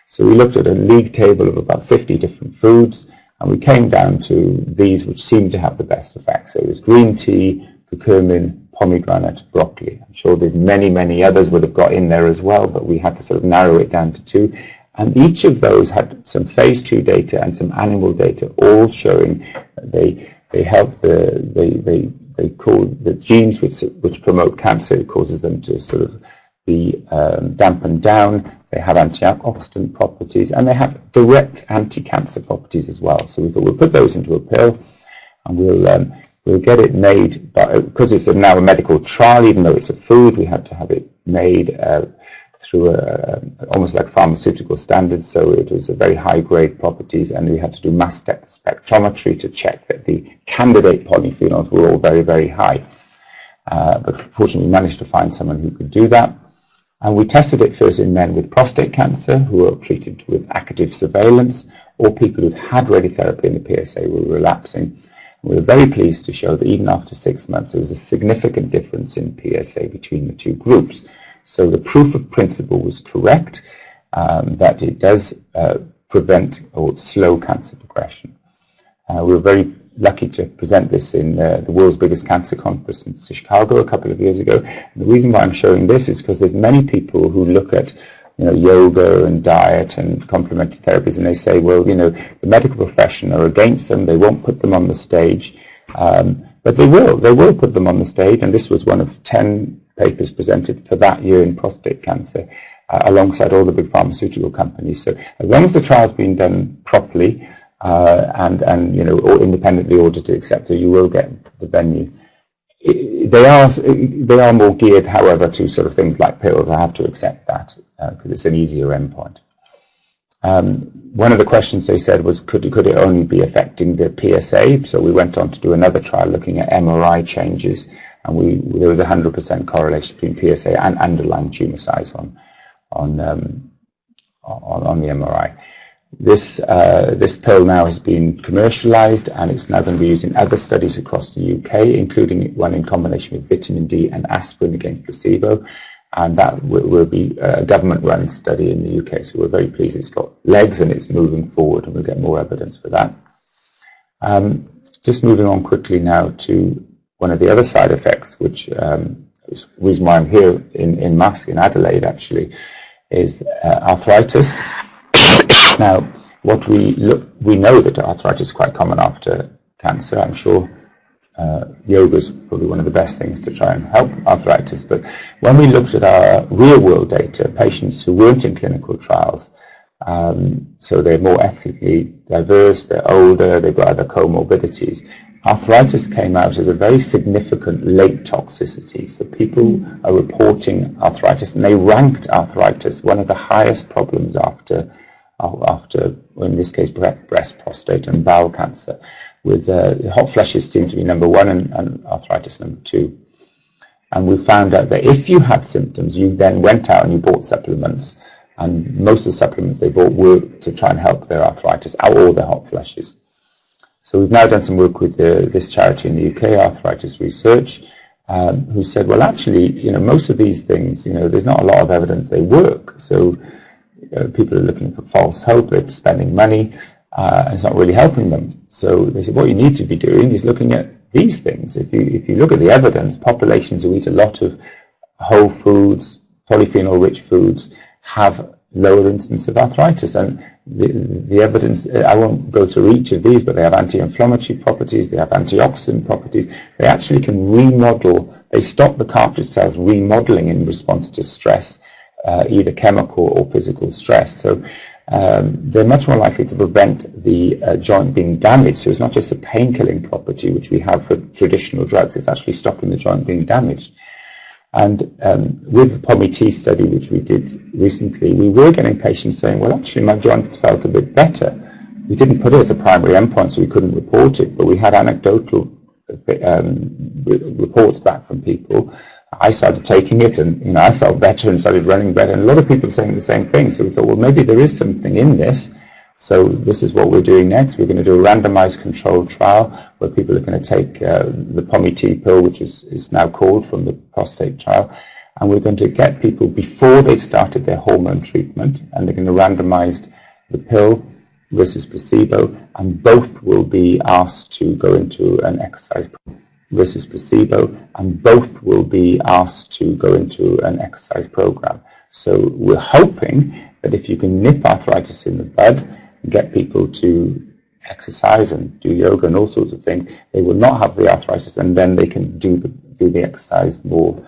Speaker 3: So we looked at a league table of about 50 different foods, and we came down to these which seemed to have the best effects. So it was green tea, curcumin, pomegranate, broccoli. I'm sure there's many others would have got in there as well, but we had to sort of narrow it down to 2. And each of those had some phase 2 data and some animal data, all showing that they help they call the genes which promote cancer. It causes them to sort of be dampened down. They have antioxidant properties, and they have direct anti-cancer properties as well. So we thought we'll put those into a pill, and we'll get it made. But because it's now a medical trial, even though it's a food, we had to have it made through almost like pharmaceutical standards. So it was a very high grade properties, and we had to do mass spectrometry to check that the candidate polyphenols were all very high. But fortunately, we managed to find someone who could do that. And we tested it first in men with prostate cancer who were treated with active surveillance, or people who'd had radiotherapy in the PSA were relapsing. We were very pleased to show that even after 6 months, there was a significant difference in PSA between the two groups. So the proof of principle was correct, that it does prevent or slow cancer progression. We were very lucky to present this in the world's biggest cancer conference in Chicago a couple of years ago. And the reason why I'm showing this is because there's many people who look at yoga and diet and complementary therapies, and they say, well, the medical profession are against them, they won't put them on the stage, but they will put them on the stage. And this was one of 10 papers presented for that year in prostate cancer, alongside all the big pharmaceutical companies. So as long as the trial's been done properly and or independently audited, etc., you will get the venue. They are more geared, however, to sort of things like pills. I have to accept that because it's an easier endpoint. One of the questions they said was, could it only be affecting the PSA? So we went on to do another trial looking at MRI changes, and there was 100% correlation between PSA and underlying tumor size on the MRI. This pill now has been commercialized, and it's now going to be used in other studies across the UK, including one in combination with vitamin D and aspirin against placebo, and that will be a government-run study in the UK. So we're very pleased it's got legs and it's moving forward, and we'll get more evidence for that. Just moving on quickly now to one of the other side effects, which is the reason why I'm here in Musk in Adelaide actually, is arthritis. Now, we know that arthritis is quite common after cancer. I'm sure yoga is probably one of the best things to try and help arthritis. But when we looked at our real-world data, patients who weren't in clinical trials, so they're more ethnically diverse, they're older, they've got other comorbidities, arthritis came out as a very significant late toxicity. So people are reporting arthritis, and they ranked arthritis one of the highest problems after, in this case, breast, prostate, and bowel cancer, with hot flushes seem to be number one and arthritis number two. And we found out that if you had symptoms, you then went out and you bought supplements, and most of the supplements they bought were to try and help their arthritis or their hot flushes. So we've now done some work with this charity in the UK, Arthritis Research, who said, well, actually, most of these things, there's not a lot of evidence they work. So people are looking for false hope, they're spending money, and it's not really helping them. So they said, what you need to be doing is looking at these things. If you look at the evidence, populations who eat a lot of whole foods, polyphenol-rich foods, have lower incidence of arthritis. And the evidence, I won't go through each of these, but they have anti-inflammatory properties, they have antioxidant properties. They actually can remodel, they stop the cartilage cells remodeling in response to stress, either chemical or physical stress. So they're much more likely to prevent the joint being damaged. So it's not just a pain-killing property, which we have for traditional drugs, it's actually stopping the joint being damaged. And with the POMI-T study, which we did recently, we were getting patients saying, well, actually, my joint felt a bit better. We didn't put it as a primary endpoint, so we couldn't report it, but we had anecdotal reports back from people. I started taking it, and I felt better and started running better. And a lot of people saying the same thing. So we thought, well, maybe there is something in this. So this is what we're doing next. We're going to do a randomized controlled trial where people are going to take the POMI-T pill, which is now called from the prostate trial, and we're going to get people before they've started their hormone treatment, and they're going to randomize the pill versus placebo, and both will be asked to go into an exercise versus placebo, and both will be asked to go into an exercise program. So we're hoping that if you can nip arthritis in the bud, get people to exercise and do yoga and all sorts of things, they will not have the arthritis, and then they can do the exercise more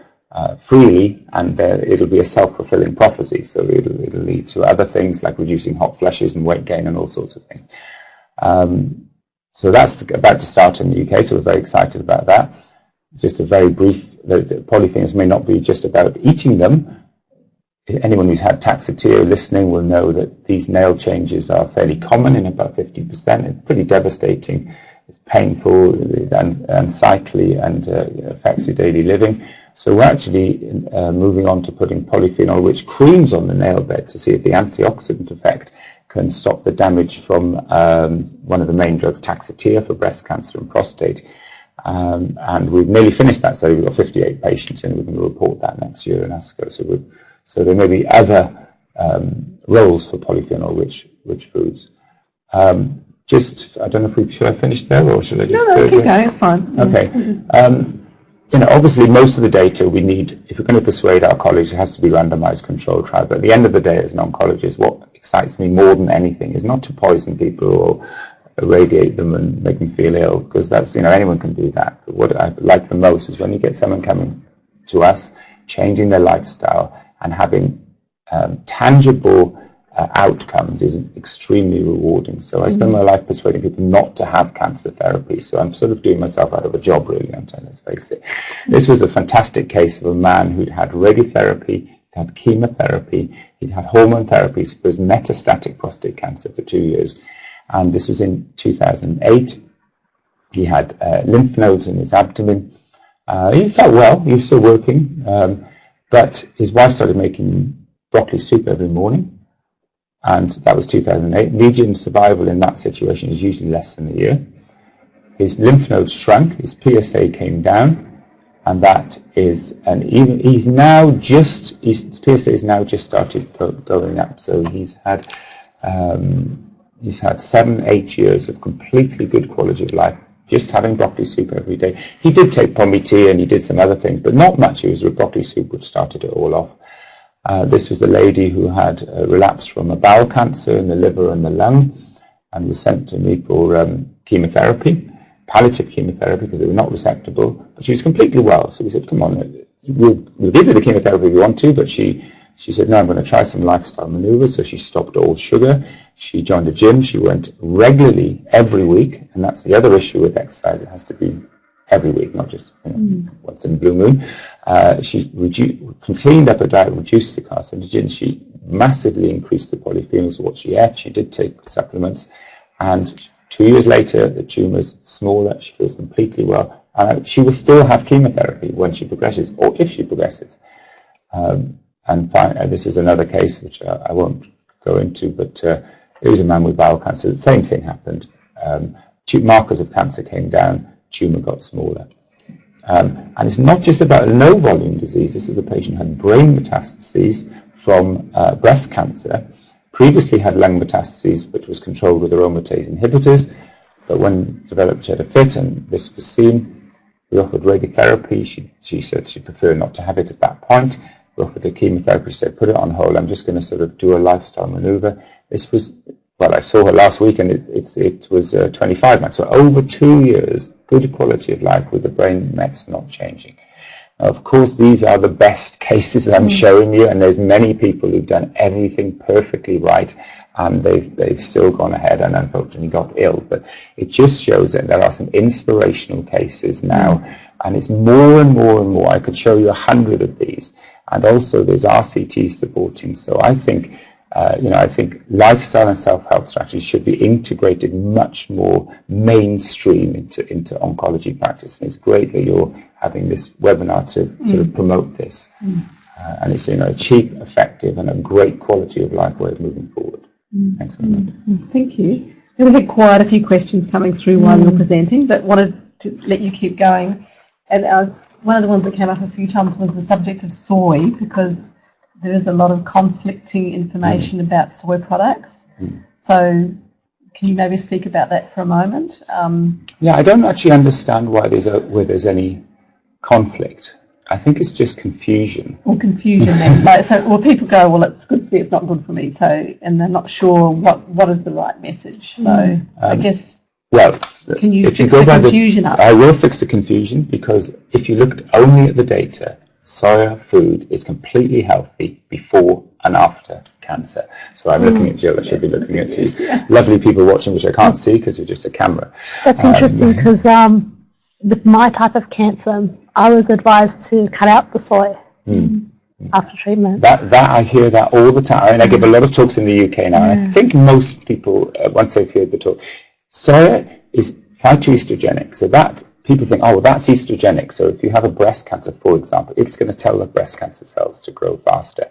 Speaker 3: freely, and it'll be a self-fulfilling prophecy. So it'll lead to other things like reducing hot flushes and weight gain and all sorts of things. So that's about to start in the UK, so we're very excited about that. Just a very brief, the polyphenols may not be just about eating them. Anyone who's had taxotere listening will know that these nail changes are fairly common in about 50%. It's pretty devastating. It's painful and unsightly, and affects your daily living. So we're actually moving on to putting polyphenol-rich creams on the nail bed to see if the antioxidant effect can stop the damage from one of the main drugs, taxotere, for breast cancer and prostate. And we've nearly finished that study. We've got 58 patients in. We're going to report that next year in ASCO. So there may be other roles for polyphenol-rich foods. I don't know if should I finish there, or should I just...
Speaker 1: No, keep going, it's fine.
Speaker 3: Okay. Obviously most of the data we need, if we're going to persuade our colleagues, it has to be randomized controlled trial. But at the end of the day, as an oncologist, what excites me more than anything is not to poison people or irradiate them and make them feel ill, because that's, anyone can do that. But what I like the most is when you get someone coming to us, changing their lifestyle and having tangible outcomes is extremely rewarding. So I spend my life persuading people not to have cancer therapy. So I'm sort of doing myself out of a job, really, let's face it. This was a fantastic case of a man who'd had radiotherapy, he'd had chemotherapy, he'd had hormone therapies for his metastatic prostate cancer for 2 years. And this was in 2008. He had lymph nodes in his abdomen. He felt well, he was still working, but his wife started making broccoli soup every morning. And that was 2008. Median survival in that situation is usually less than a year. His lymph nodes shrunk, his PSA came down, and that is, his PSA is now just started going up. So he's had 7-8 years of completely good quality of life, just having broccoli soup every day. He did take POMI-T and he did some other things, but not much. It was broccoli soup which started it all off. This was a lady who had relapsed from a bowel cancer in the liver and the lung, and was sent to me for chemotherapy. palliative chemotherapy because they were not resectable, but she was completely well. So we said, come on, we'll give you the chemotherapy if you want to, but she said, no, I'm going to try some lifestyle maneuvers. So she stopped all sugar. She joined a gym. She went regularly every week. And that's the other issue with exercise. It has to be every week, not just once in a blue moon. She cleaned up her diet, reduced the carcinogens. She massively increased the polyphenols of what she ate. She did take supplements. And 2 years later, the tumour is smaller. She feels completely well. She will still have chemotherapy when she progresses, or if she progresses. And finally, this is another case which I won't go into, but it was a man with bowel cancer. The same thing happened. Markers of cancer came down, tumour got smaller. And it's not just about low volume disease. This is a patient who had brain metastases from breast cancer, previously had lung metastases, which was controlled with aromatase inhibitors, but when developed, she had a fit, and this was seen. We offered radiotherapy. She said she'd prefer not to have it at that point. We offered her chemotherapy. She said, put it on hold. I'm just going to sort of do a lifestyle maneuver. This was, well, I saw her last week, and it was 25 months. So over 2 years, good quality of life with the brain mets not changing. Now, of course, these are the best cases I'm showing you, and there's many people who've done everything perfectly right, and they've still gone ahead and unfortunately got ill. But it just shows that there are some inspirational cases now, and it's more and more and more. I could show you 100 of these, and also there's RCT supporting. So I think, I think lifestyle and self-help strategies should be integrated much more mainstream into oncology practice. And it's great that you're having this webinar to sort of promote this. And it's a cheap, effective, and a great quality of life way of moving forward. Thanks very much.
Speaker 1: Thank you. We had quite a few questions coming through while you were presenting, but wanted to let you keep going. And one of the ones that came up a few times was the subject of soy, because there is a lot of conflicting information about soy products. So can you maybe speak about that for a moment?
Speaker 3: Yeah, I don't actually understand why there's any conflict. I think it's just confusion.
Speaker 1: Or confusion then. People go, well, it's good for me, it's not good for me. So, and they're not sure what is the right message. So I guess, can you fix the confusion up?
Speaker 3: I will fix the confusion, because if you looked only at the data, soya food is completely healthy before and after cancer. So I'm looking at Jill, I should be looking at you. Lovely people watching, which I can't see because you're just a camera.
Speaker 2: That's interesting, because with my type of cancer, I was advised to cut out the soy after treatment.
Speaker 3: That I hear that all the time. I mean, I give a lot of talks in the UK now, and I think most people, once they've heard the talk, soya is phytoestrogenic. So that people think, oh, well, that's estrogenic. So if you have a breast cancer, for example, it's going to tell the breast cancer cells to grow faster.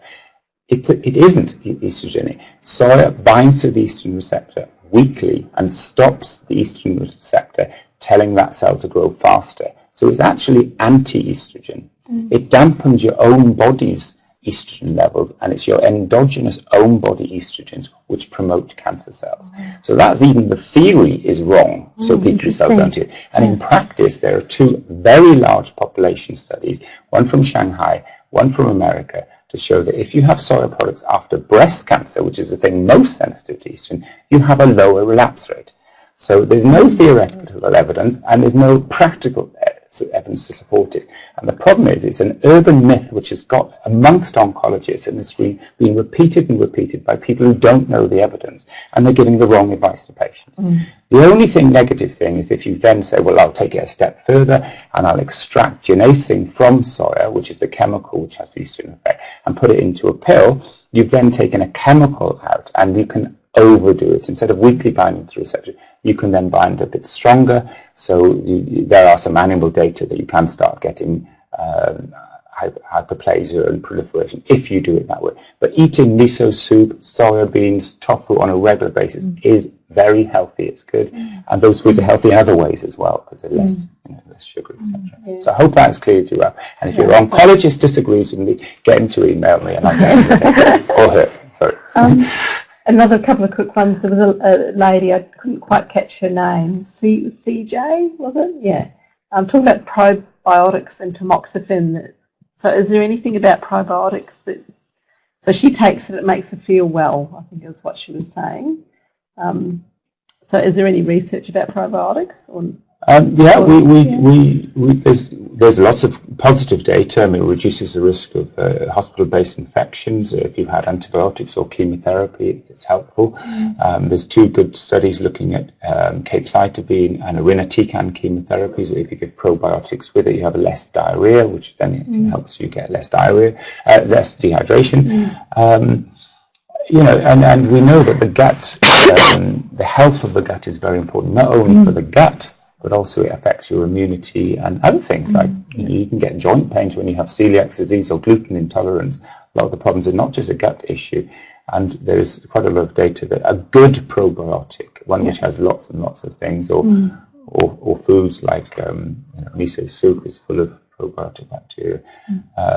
Speaker 3: It isn't estrogenic. Soya binds to the estrogen receptor weakly and stops the estrogen receptor telling that cell to grow faster. So it's actually anti-estrogen. It dampens your own body's estrogen levels, and it's your endogenous own body estrogens which promote cancer cells. So that's, even the theory is wrong, so people cells don't do it. And in practice, there are two very large population studies, one from Shanghai, one from America, to show that if you have soya products after breast cancer, which is the thing most sensitive to estrogen, you have a lower relapse rate. So there's no theoretical evidence, and there's no practical evidence to support it. And the problem is, it's an urban myth which has got amongst oncologists, and it's been repeated and repeated by people who don't know the evidence, and they're giving the wrong advice to patients. The only negative thing is if you then say, well, I'll take it a step further and I'll extract ginseng from soya, which is the chemical which has the estrogen effect, and put it into a pill, you've then taken a chemical out, and you can overdo it. Instead of weakly binding to receptor, you can then bind a bit stronger. So there are some animal data that you can start getting hyperplasia and proliferation if you do it that way. But eating miso soup, soya beans, tofu on a regular basis is very healthy. It's good, and those foods are healthy in other ways as well, because they're less, less sugar, etc. So I hope that has cleared you up. And if your oncologist disagrees with me, get him to email me, and I'll get him or her. Sorry.
Speaker 1: Another couple of quick ones. There was a lady, I couldn't quite catch her name. CJ, was it? Yeah. I'm talking about probiotics and tamoxifen. So is there anything about probiotics that... So she takes it, it makes her feel well, I think is what she was saying. So is there any research about probiotics? Or
Speaker 3: Yeah, there's lots of positive data. I mean, it reduces the risk of hospital-based infections. If you've had antibiotics or chemotherapy, it's helpful. There's 2 good studies looking at capecitabine and irinotecan chemotherapies. If you give probiotics with it, you have less diarrhea, which then helps you get less diarrhea, less dehydration. And we know that the gut, the health of the gut is very important, not only for the gut, but also it affects your immunity and other things like you can get joint pains when you have celiac disease or gluten intolerance. A lot of the problems are not just a gut issue, and there is quite a lot of data that a good probiotic, one which has lots and lots of things, or foods like miso soup is full of probiotic bacteria.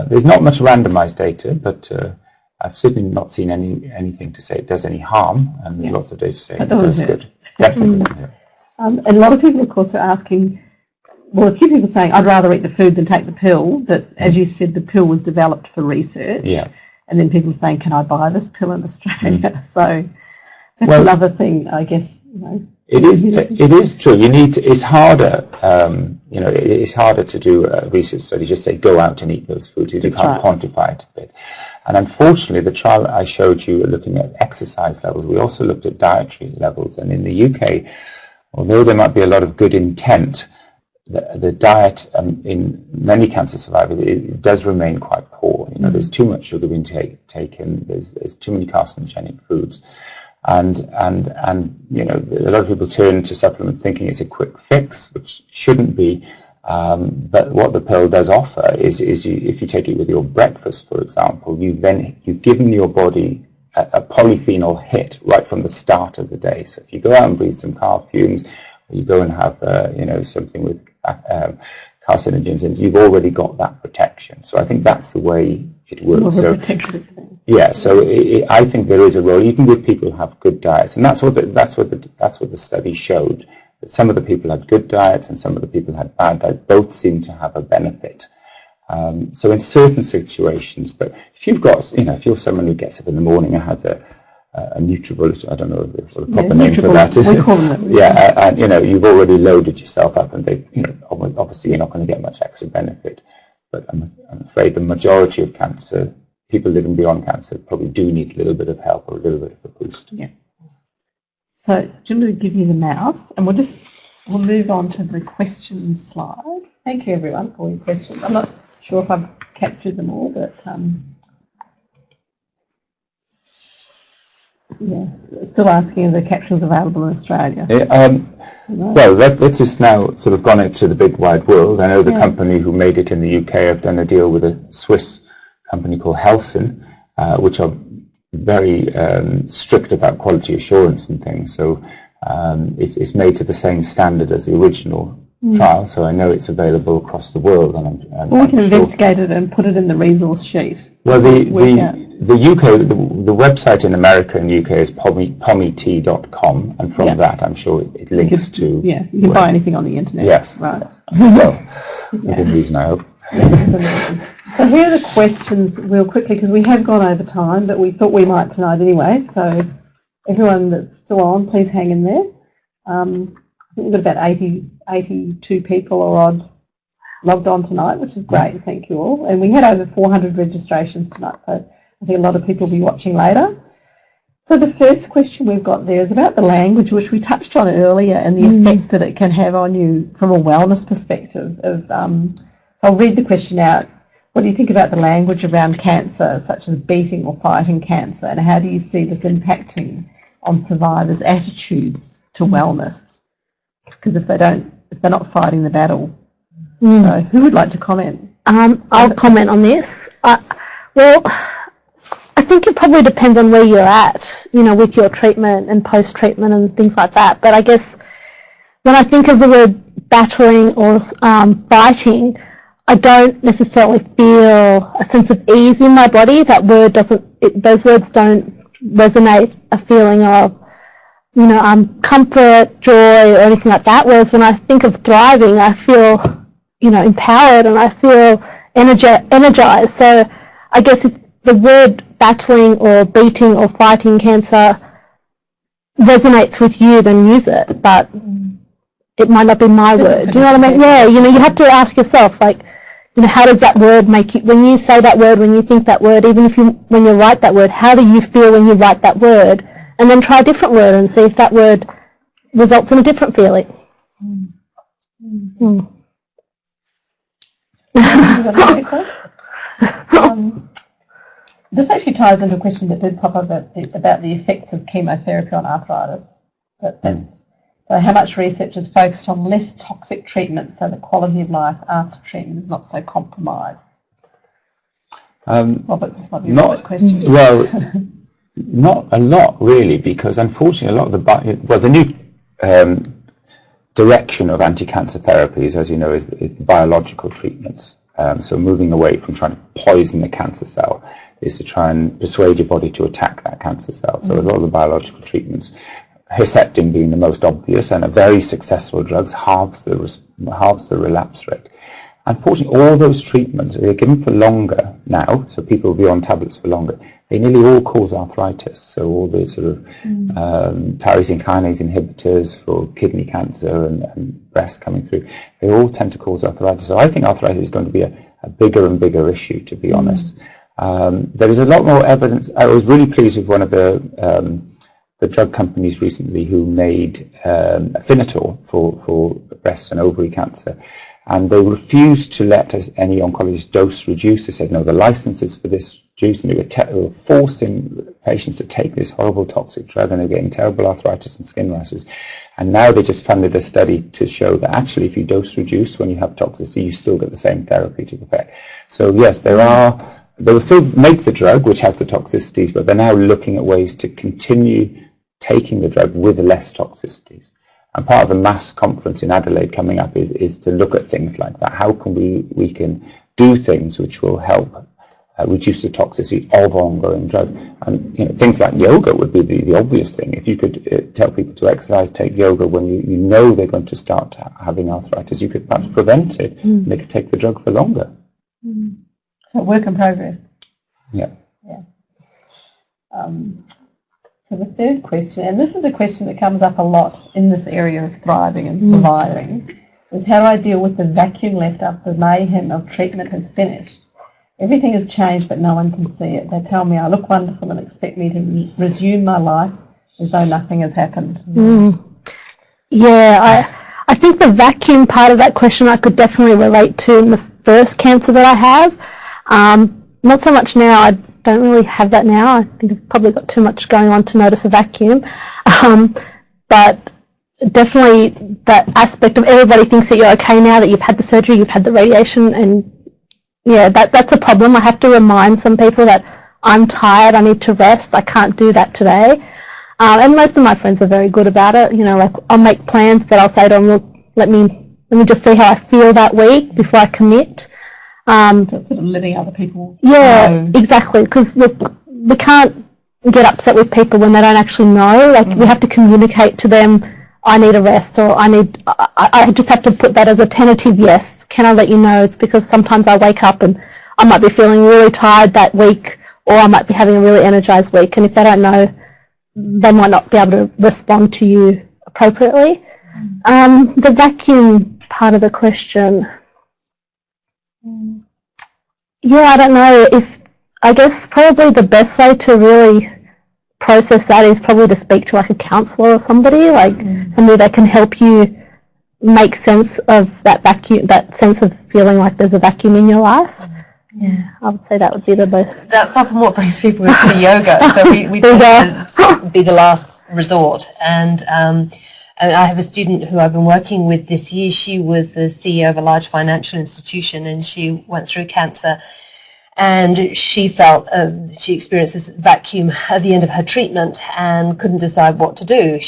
Speaker 3: There's not much randomized data, but I've certainly not seen anything to say it does any harm, and there's lots of data saying it does good. Definitely doesn't hurt.
Speaker 1: And a lot of people, of course, are asking, well, a few people are saying, I'd rather eat the food than take the pill, but as you said, the pill was developed for research. Yeah. And then people are saying, can I buy this pill in Australia? So that's another thing, I guess,
Speaker 3: It is true. You need to, it's harder, it's harder to do a research study, just say go out and eat those foods. You can't quantify it a bit. And unfortunately, the trial I showed you looking at exercise levels, we also looked at dietary levels. And in the UK, although there might be a lot of good intent, the diet in many cancer survivors, it does remain quite poor. There's too much sugar being taken. There's too many carcinogenic foods. And a lot of people turn to supplements thinking it's a quick fix, which shouldn't be. But what the pill does offer is if you take it with your breakfast, for example, you've given your body a polyphenol hit right from the start of the day. So if you go out and breathe some car fumes, or you go and have something with carcinogens, and you've already got that protection. So I think that's the way it works. I think there is a role. You can give people who have good diets, and that's what the study showed. That some of the people had good diets and some of the people had bad diets. Both seem to have a benefit. So in certain situations, but if you've got, if you're someone who gets up in the morning and has a NutriBullet, I don't know what the proper name for that is. We call them. And you've already loaded yourself up, and they, obviously you're not going to get much extra benefit. But I'm afraid the majority of people living beyond cancer probably do need a little bit of help or a little bit of a boost.
Speaker 1: Yeah. So Jim will give you the mouse, and we'll move on to the questions slide. Thank you everyone for your questions. I'm not sure if I've captured them all, but still asking if the capsules available in Australia.
Speaker 3: Well, let's just now sort of gone into the big wide world. I know the company who made it in the UK have done a deal with a Swiss company called Helsinn, which are very strict about quality assurance and things. So it's made to the same standard as the original trial. So I know it's available across the world. And
Speaker 1: we can investigate it and put it in the resource sheet.
Speaker 3: Well, the UK, the website in America and UK is pommet.com, and from that I'm sure it links to...
Speaker 1: Yeah, you can buy anything on the internet.
Speaker 3: Yes.
Speaker 1: Right.
Speaker 3: Well, within reason, I hope.
Speaker 1: So here are the questions real quickly, because we have gone over time, but we thought we might tonight anyway. So everyone that's still on, please hang in there. I think we've got about 82 people or odd logged on tonight, which is great. Thank you all. And we had over 400 registrations tonight, so I think a lot of people will be watching later. So the first question we've got there is about the language, which we touched on earlier, and the effect that it can have on you from a wellness perspective. So I'll read the question out. What do you think about the language around cancer, such as beating or fighting cancer, and how do you see this impacting on survivors' attitudes to wellness? Because if they're not fighting the battle. So who would like to comment?
Speaker 2: I'll comment on this. Well, I think it probably depends on where you're at, with your treatment and post-treatment and things like that. But I guess when I think of the word battling or fighting, I don't necessarily feel a sense of ease in my body. Those words don't resonate a feeling of, comfort, joy, or anything like that. Whereas when I think of thriving, I feel, empowered, and I feel energized. So I guess if the word battling or beating or fighting cancer resonates with you, then use it. But it might not be my word. Do you know what I mean? Yeah, you know, you have to ask yourself, like, you know, how does that word make you, when you say that word, when you think that word, even if when you write that word, how do you feel when you write that word? And then try a different word and see if that word results in a different feeling.
Speaker 1: This actually ties into a question that did pop up about the effects of chemotherapy on arthritis. So how much research is focused on less toxic treatment so the quality of life after treatment is not so compromised? Robert, this might be a good question.
Speaker 3: Well, not a lot really, because unfortunately a lot of the new direction of anti-cancer therapies, as you know, is the biological treatments. So moving away from trying to poison the cancer cell is to try and persuade your body to attack that cancer cell. So a lot of the biological treatments, Herceptin being the most obvious and a very successful drug, halves the relapse rate. Unfortunately, all those treatments, they're given for longer now, so people will be on tablets for longer. They nearly all cause arthritis. So all the sort of tyrosine kinase inhibitors for kidney cancer and breast coming through, they all tend to cause arthritis. So I think arthritis is going to be a bigger and bigger issue, to be honest. There is a lot more evidence. I was really pleased with one of the drug companies recently who made Afinitor for breast and ovary cancer. And they refused to let any oncologist dose reduce. They said, no, the licenses for this juice, and they were forcing patients to take this horrible toxic drug, and they're getting terrible arthritis and skin rashes. And now they just funded a study to show that actually if you dose reduce when you have toxicity, you still get the same therapeutic effect. So yes, they will still make the drug, which has the toxicities, but they're now looking at ways to continue taking the drug with less toxicities. And part of the mass conference in Adelaide coming up is to look at things like that. How can we can do things which will help reduce the toxicity of ongoing drugs? And you know, things like yoga would be the obvious thing. If you could tell people to exercise, take yoga when you know they're going to start having arthritis, you could perhaps prevent it. And they could take the drug for longer.
Speaker 1: So work in progress.
Speaker 3: Yeah.
Speaker 1: So the third question, and this is a question that comes up a lot in this area of thriving and surviving, is how do I deal with the vacuum left after the mayhem of treatment has finished? Everything has changed, but no one can see it. They tell me I look wonderful and expect me to resume my life as though nothing has happened.
Speaker 2: Yeah, I think the vacuum part of that question I could definitely relate to in the first cancer that I have. Not so much now. I don't really have that now. I think I've probably got too much going on to notice a vacuum. But definitely that aspect of everybody thinks that you're okay now that you've had the surgery, you've had the radiation, and yeah, that's a problem. I have to remind some people that I'm tired, I need to rest, I can't do that today. And most of my friends are very good about it. You know, like I'll make plans, but I'll say to them, look, let me just see how I feel that week before I commit.
Speaker 1: Just sort of letting other people
Speaker 2: know. Exactly, because we can't get upset with people when they don't actually know. Like we have to communicate to them, I need a rest, or I just have to put that as a tentative yes. Can I let you know? It's because sometimes I wake up and I might be feeling really tired that week, or I might be having a really energized week, and if they don't know, they might not be able to respond to you appropriately. The vacuum part of the question. Yeah, I don't know. I guess probably the best way to really process that is probably to speak to like a counsellor or somebody, like somebody that can help you make sense of that vacuum, that sense of feeling like there's a vacuum in your life. Yeah, I would say that would be the best.
Speaker 4: That's often what brings people to yoga. So we tend to be the last resort. And I have a student who I've been working with this year. She was the CEO of a large financial institution, and she went through cancer. And she felt she experienced this vacuum at the end of her treatment and couldn't decide what to do.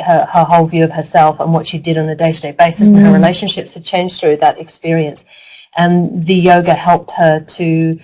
Speaker 4: Her whole view of herself and what she did on a day-to-day basis, and her relationships had changed through that experience. And the yoga helped her to.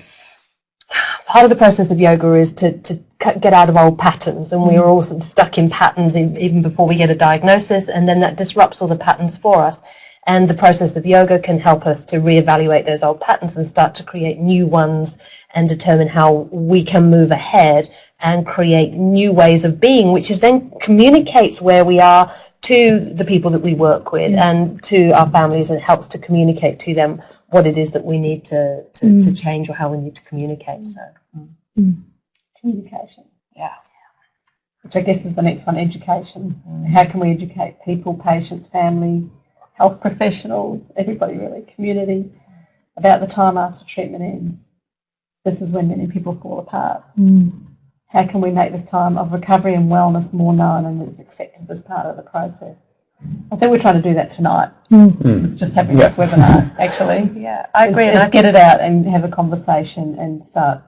Speaker 4: Part of the process of yoga is to get out of old patterns, and we're all sort of stuck in patterns even before we get a diagnosis, and then that disrupts all the patterns for us. And the process of yoga can help us to reevaluate those old patterns and start to create new ones and determine how we can move ahead and create new ways of being, which is then communicates where we are to the people that we work with and to our families, and it helps to communicate to them what it is that we need to change or how we need to communicate. So
Speaker 1: communication.
Speaker 4: Yeah.
Speaker 1: Which I guess is the next one, education. How can we educate people, patients, family, health professionals, everybody really, community, about the time after treatment ends? This is when many people fall apart. How can we make this time of recovery and wellness more known and it's accepted as part of the process? I think we're trying to do that tonight. It's just having this webinar, actually.
Speaker 4: Yeah, I agree.
Speaker 1: Let's get it out and have a conversation and start.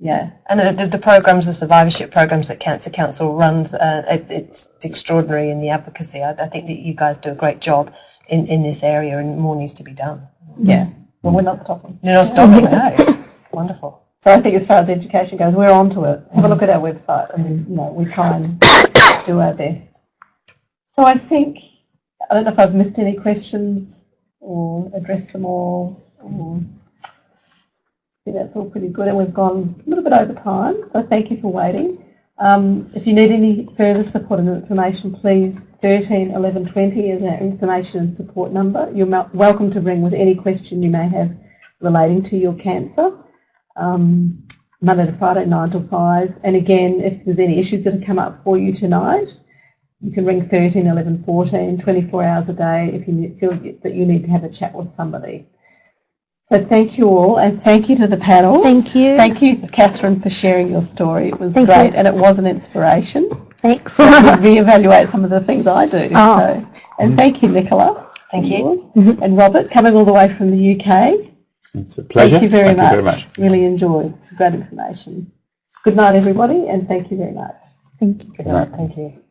Speaker 1: Yeah.
Speaker 4: And the programs, the survivorship programs that Cancer Council runs, it's extraordinary in the advocacy. I think that you guys do a great job in this area, and more needs to be done.
Speaker 1: Yeah. Well, we're not stopping.
Speaker 4: You're not stopping, no. It's wonderful.
Speaker 1: So I think as far as education goes, we're onto it. Have a look at our website, and we try and do our best. So I think, I don't know if I've missed any questions or addressed them all. I think that's all pretty good, and we've gone a little bit over time, so thank you for waiting. If you need any further support and information, please 13 11 20 is our information and support number. You're welcome to ring with any question you may have relating to your cancer. Monday to Friday, 9 till 5. And again, if there's any issues that have come up for you tonight, you can ring 13 11 14, 24 hours a day if you feel that you need to have a chat with somebody. So thank you all, and thank you to the panel.
Speaker 2: Thank you.
Speaker 1: Thank you, Catherine, for sharing your story. It was
Speaker 2: Thank
Speaker 1: great,
Speaker 2: you.
Speaker 1: and it was an inspiration.
Speaker 2: Thanks.
Speaker 1: To reevaluate some of the things I do. So, and thank you, Nicola.
Speaker 4: Thank you.
Speaker 1: Yours. And Robert, coming all the way from the UK.
Speaker 3: It's a pleasure.
Speaker 1: Thank you very much.
Speaker 3: Very much.
Speaker 1: Really enjoyed. It's great information. Good night, everybody, and thank you very much.
Speaker 2: Thank you.
Speaker 4: Good night. Thank you.